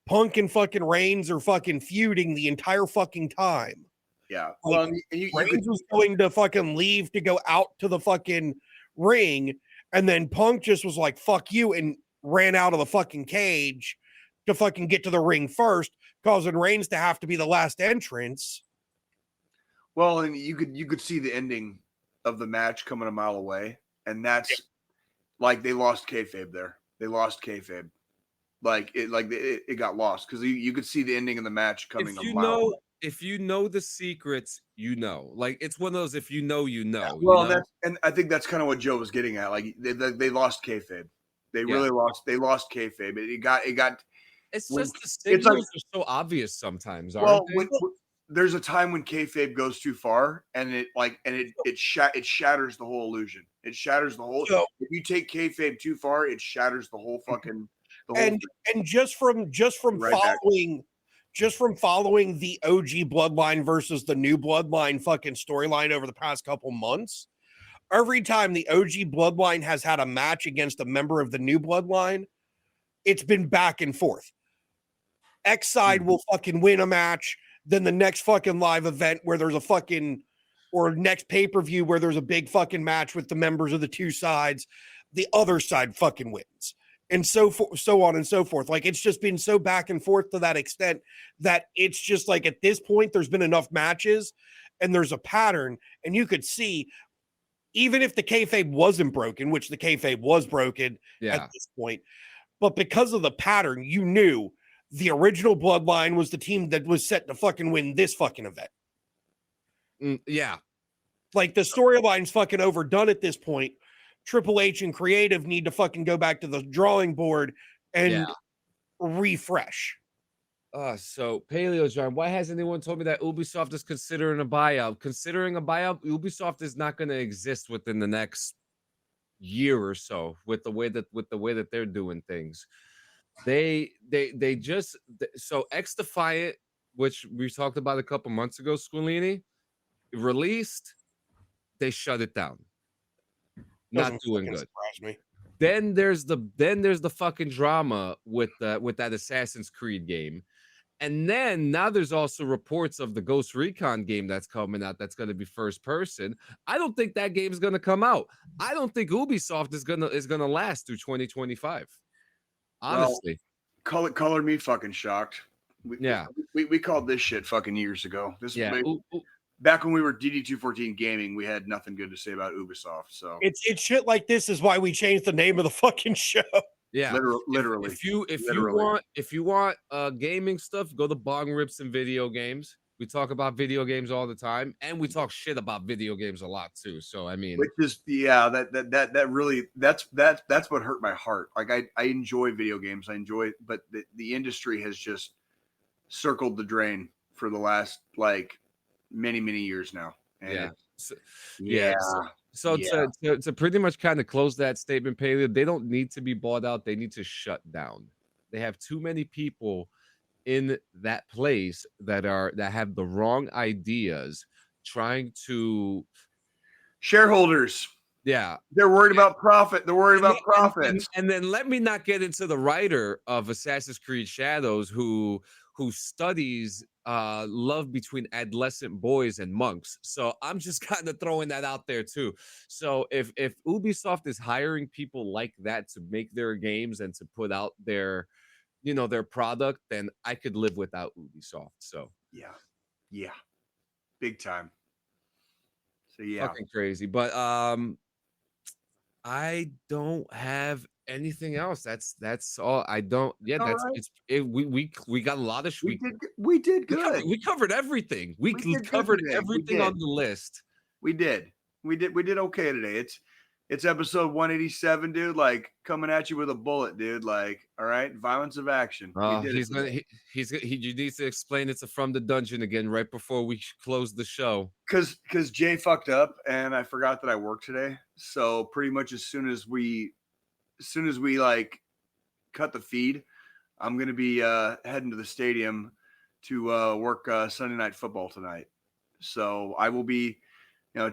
Punk and fucking Reigns are fucking feuding the entire fucking time. Yeah, well, Reigns was going to fucking leave to go out to the fucking ring, and then Punk just was like, "Fuck you," and ran out of the fucking cage to fucking get to the ring first, causing Reigns to have to be the last entrance. Well, and you could see the ending of the match coming a mile away, and that's like they lost kayfabe there. They lost kayfabe. Like it got lost, because you could see the ending of the match coming a mile away. If you know the secrets, like, it's one of those, if you know, you know. Yeah, well, and I think that's kind of what Joe was getting at. Like, they lost kayfabe. They really lost. They lost kayfabe. It got. It's just the signals are so obvious sometimes. Aren't they? There's a time when kayfabe goes too far, and it shatters the whole illusion. It shatters the whole. If you take kayfabe too far, it shatters the whole fucking. And just from following. Just from following the OG Bloodline versus the new Bloodline fucking storyline over the past couple months, every time the OG bloodline has had a match against a member of the new bloodline, it's been back and forth. X side will fucking win a match, then the next fucking live event where there's a fucking, or next pay-per-view where there's a big fucking match with the members of the two sides, the other side fucking wins. And so on and so forth. Like, it's just been so back and forth to that extent that it's just like, at this point, there's been enough matches and there's a pattern, and you could see, even if the kayfabe wasn't broken, which the kayfabe was broken at this point, but because of the pattern, you knew the original bloodline was the team that was set to fucking win this fucking event. Yeah. Like, the storyline's fucking overdone at this point. Triple H and creative need to fucking go back to the drawing board and refresh. So Paleo John, why hasn't anyone told me that Ubisoft is considering a buyout? Considering a buyout, Ubisoft is not going to exist within the next year or so with the way that they're doing things. They just, so X Defiant, which we talked about a couple months ago, Squilini, released, they shut it down. Not doing good. Me. Then there's the fucking drama with that Assassin's Creed game. And then now there's also reports of the Ghost Recon game that's coming out that's going to be first person. I don't think that game is going to come out. I don't think Ubisoft is going to last through 2025. Honestly. Well, color me fucking shocked. We called this shit fucking years ago. Back when we were DD214 Gaming, we had nothing good to say about Ubisoft. So it's shit like this is why we changed the name of the fucking show. Yeah, literally. If you want gaming stuff, go to Bong Rips and Video Games. We talk about video games all the time, and we talk shit about video games a lot too. So I mean, which is that really that's what hurt my heart. Like I enjoy video games, but the industry has just circled the drain for the last like many years now. And So to pretty much kind of close that statement, Paleo, they don't need to be bought out. They need to shut down. They have too many people in that place that have the wrong ideas, trying to shareholders. Yeah, they're worried about profit. They're worried about profits. And then let me not get into the writer of Assassin's Creed Shadows who studies love between adolescent boys and monks. So I'm just kind of throwing that out there too. So if Ubisoft is hiring people like that to make their games and to put out their product, then I could live without Ubisoft. So yeah, big time. So fucking crazy. But I don't have anything else. That's all. I don't. Yeah, that's right. We got a lot of. We did good. We covered everything. We covered everything on the list. We did okay today. It's episode 187, dude. Like coming at you with a bullet, dude. Like, all right, violence of action. You need to explain it's from the dungeon again right before we close the show. Because Jay fucked up and I forgot that I worked today. So pretty much as soon as we like cut the feed, I'm gonna be heading to the stadium to work Sunday Night Football tonight. So I will be.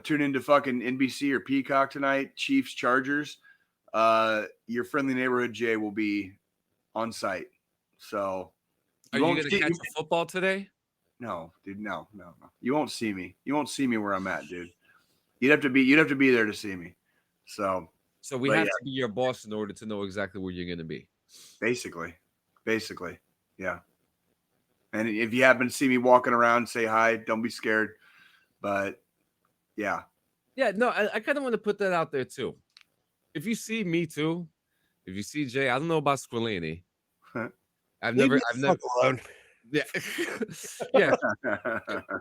Tune into fucking NBC or Peacock tonight. Chiefs, Chargers. Your friendly neighborhood Jay will be on site. So, are you going to catch the football today? No, dude. No. You won't see me. You won't see me where I'm at, dude. You'd have to be there to see me. So we have to be your boss in order to know exactly where you're going to be. Basically, yeah. And if you happen to see me walking around, say hi. Don't be scared. But yeah. No, I kind of want to put that out there too. If you see me too, if you see Jay, I don't know about Squilini. I've never. Yeah.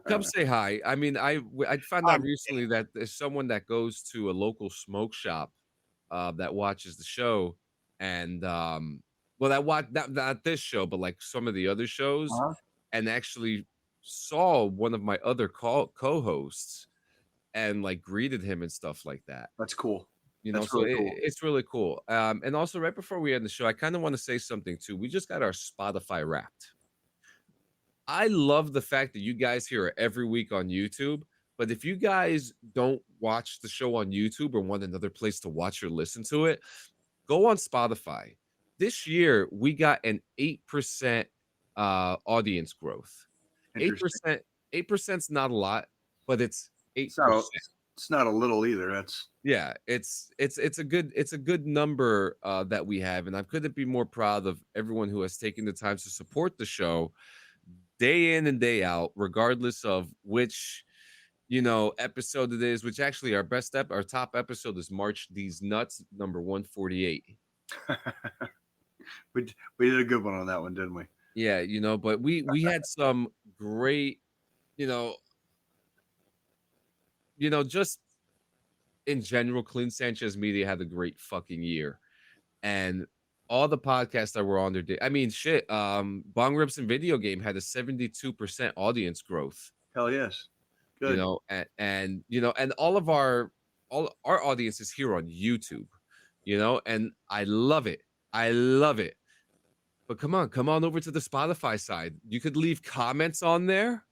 Come say hi. I mean, I found out recently that there's someone that goes to a local smoke shop that watches the show, and that watch not this show, but like some of the other shows, and actually saw one of my other co-hosts. And like greeted him and stuff like that. That's cool. That's really cool. It's really cool. And also right before we end the show, I kind of want to say something too. We just got our Spotify Wrapped. I love the fact that you guys here are every week on YouTube, But if you guys don't watch the show on YouTube or want another place to watch or listen to it, go on Spotify. This year, we got an 8% audience growth. 8%, 8%'s not a lot, but it's 8%. It's not a little either. It's a good number that we have, and I couldn't be more proud of everyone who has taken the time to support the show day in and day out, regardless of which episode it is. Which actually our top episode is March These Nuts, number 148. We did a good one on that one, didn't we? Yeah, but we had some great, just in general, Clean Sanchez Media had a great fucking year. And all the podcasts that were on there did. I mean, shit. Bong Rips and Video Game had a 72% audience growth. Hell yes. Good. And all our audience is here on YouTube, and I love it. But come on over to the Spotify side. You could leave comments on there.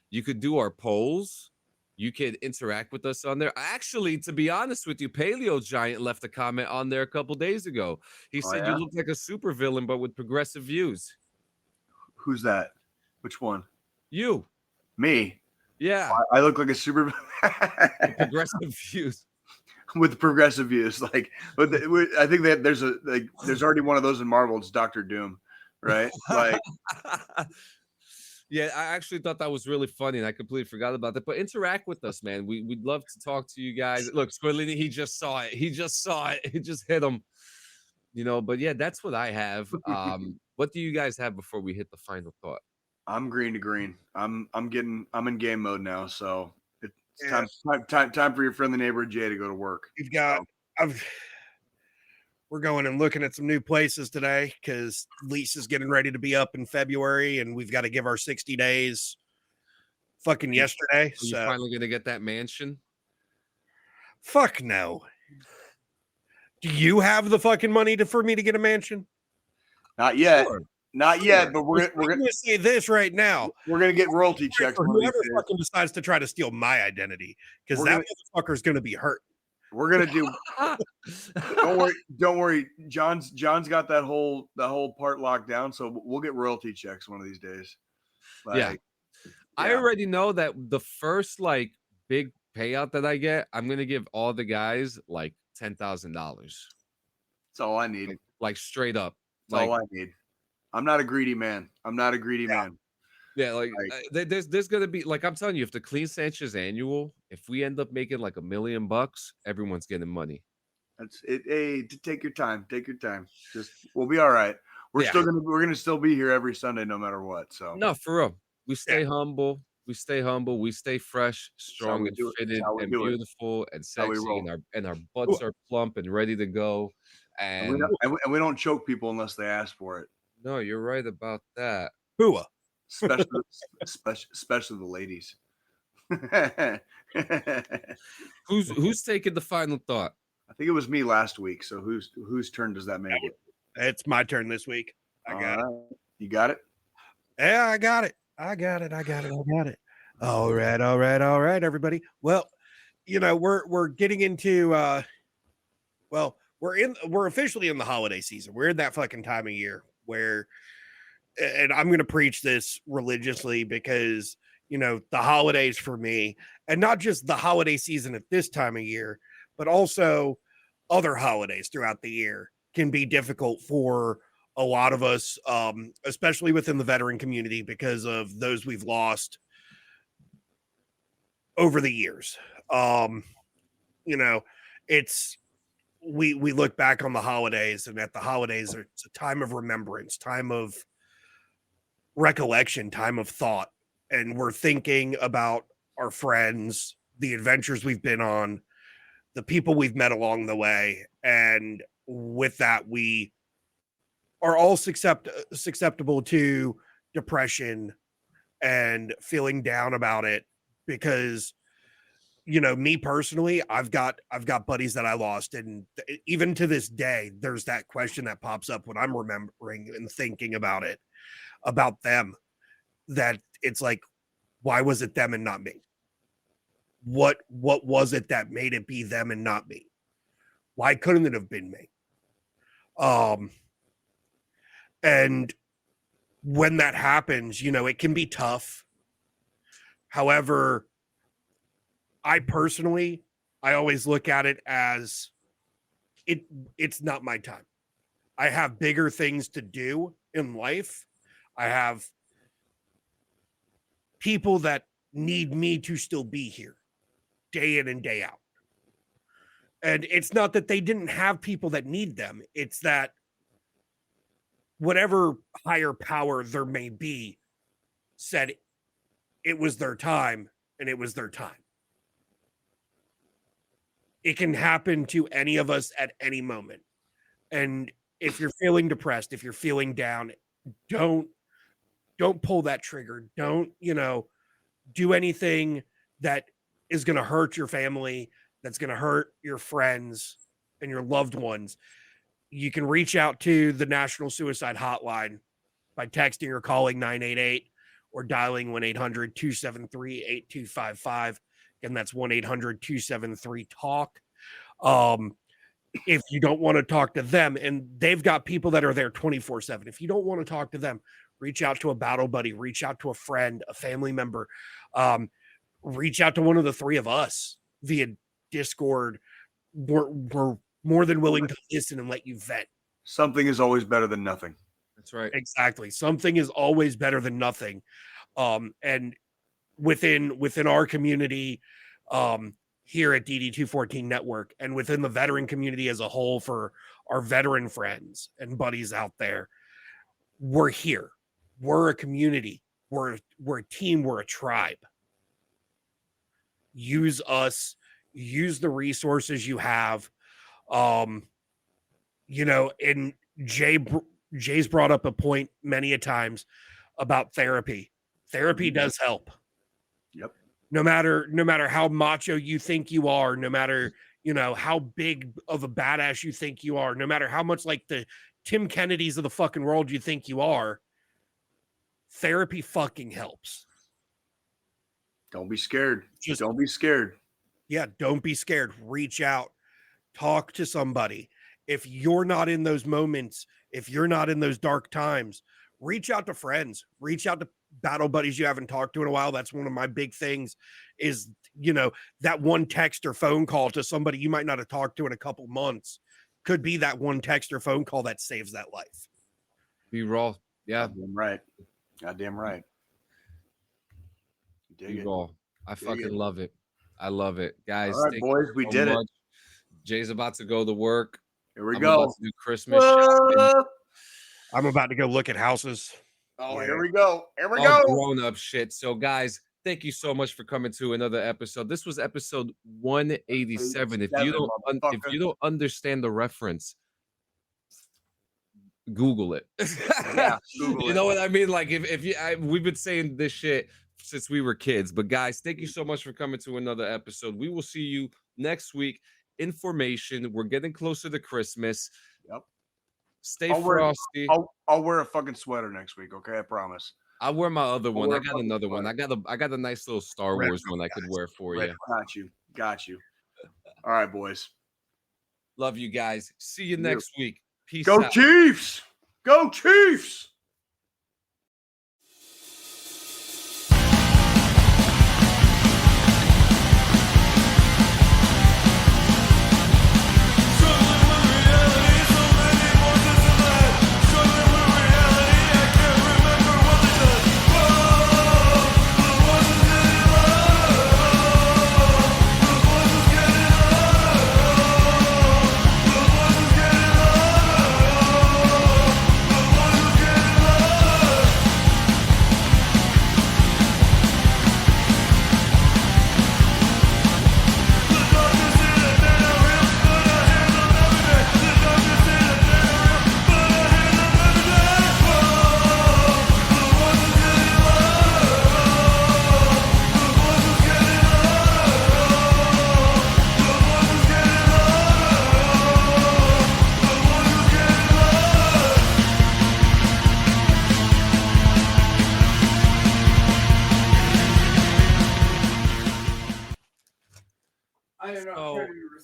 You could do our polls. You could interact with us on there. Actually, to be honest with you, Paleo Giant left a comment on there a couple days ago. He said you look like a supervillain, but with progressive views. Who's that? Which one? You. Me? Yeah. I look like a super progressive views. With progressive views. Like, I think that there's already one of those in Marvel. It's Dr. Doom, right? Like. Yeah, I actually thought that was really funny, and I completely forgot about that. But interact with us, man. We'd love to talk to you guys. Look, Squidlini, he just saw it. It just hit him. But yeah, that's what I have. What do you guys have before we hit the final thought? I'm green to green. I'm in game mode now, so it's time for your friendly neighbor Jay to go to work. We're going and looking at some new places today because lease is getting ready to be up in February, and we've got to give our 60 days fucking yesterday. Are you finally going to get that mansion? Fuck no. Do you have the fucking money for me to get a mansion? Not yet. Sure. Not yet, but we're going to say this right now. We're going to get royalty checks. Whoever fucking decides to try to steal my identity, because that motherfucker is going to be hurt. We're gonna do. Don't worry. John's got that whole part locked down, so we'll get royalty checks one of these days. Yeah. I already know that the first big payout that I get, I'm gonna give all the guys $10,000. That's all I need. Like straight up. That's all I need. I'm not a greedy man. man. Yeah, there's gonna be I'm telling you, if the Clean Sanchez annual, if we end up making $1 million, everyone's getting money. That's it. Hey, take your time. Just we'll be all right. We're gonna still be here every Sunday, no matter what. So no, for real. We stay humble. We stay fresh, strong, and fitted, and beautiful, and sexy, and our butts are plump and ready to go. And we don't choke people unless they ask for it. No, you're right about that. Hooah. Especially the ladies. Who's taking the final thought? I think it was me last week. So whose turn does that make it? It's my turn this week. I got it. You got it? Yeah, I got it. All right, everybody. Well, we're getting into we're officially in the holiday season. We're in that fucking time of year where, and I'm going to preach this religiously because, the holidays for me, and not just the holiday season at this time of year, but also other holidays throughout the year can be difficult for a lot of us, especially within the veteran community, because of those we've lost over the years. We look back on the holidays, and at the holidays, it's a time of remembrance, time of recollection, time of thought. And we're thinking about our friends, the adventures we've been on, the people we've met along the way. And with that, we are all susceptible to depression and feeling down about it because, me personally, I've got buddies that I lost. And even to this day, there's that question that pops up when I'm remembering and thinking about it, about them, that it's like, why was it them and not me? what was it that made it be them and not me? Why couldn't it have been me? And when that happens, you know, it can be tough. However, I always look at it as it's not my time. I have bigger things to do in life. I have people that need me to still be here day in and day out. And it's not that they didn't have people that need them. It's that whatever higher power there may be said it was their time and it was their time. It can happen to any of us at any moment. And if you're feeling depressed, if you're feeling down, don't pull that trigger. Don't, you know, do anything that is going to hurt your family, that's going to hurt your friends and your loved ones. You can reach out to the National Suicide Hotline by texting or calling 988 or dialing 1-800-273-8255. And that's 1-800-273-TALK. If you don't want to talk to them, and they've got people that are there 24/7. If you don't want to talk to them, reach out to a battle buddy, reach out to a friend, a family member, reach out to one of the three of us via Discord. We're more than willing to listen and let you vent. Something is always better than nothing. That's right. Exactly. Something is always better than nothing. And within our community, here at DD214 Network, and within the veteran community as a whole, for our veteran friends and buddies out there, we're here. We're a community. We're a team. We're a tribe. Use us. Use the resources you have. You know, and Jay's brought up a point many a times about therapy. Therapy does help. Yep. No matter how macho you think you are, no matter, you know, how big of a badass you think you are, no matter how much like the Tim Kennedys of the fucking world you think you are, therapy fucking helps. Don't be scared. Just don't be scared. Yeah, don't be scared. Reach out. Talk to somebody. If you're not in those moments, if you're not in those dark times, reach out to friends. Reach out to battle buddies you haven't talked to in a while. That's one of my big things is, you know, that one text or phone call to somebody you might not have talked to in a couple months could be that one text or phone call that saves that life. Be raw. Yeah. Goddamn right. Goddamn right. Be raw. I fucking love it. I love it. Guys, all right, boys, we did it. Jay's about to go to work. Here we go. About to do Christmas. I'm about to go look at houses. Oh, here we go. Here we All go. Grown up shit. So, guys, thank you so much for coming to another episode. This was episode 187. If you don't understand the reference, Google it. Yeah, Google you know what I mean? Like we've been saying this shit since we were kids. But guys, thank you so much for coming to another episode. We will see you next week. Information. We're getting closer to Christmas. Yep. Stay frosty. I'll wear a fucking sweater next week. Okay, I promise. I'll wear my other one. I got another one. I got a nice little Star Wars one I could wear for you. Got you. All right, boys. Love you guys. See you next week. Peace out. Go Chiefs! Go Chiefs!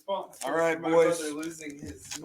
response. All right, boys. Losing his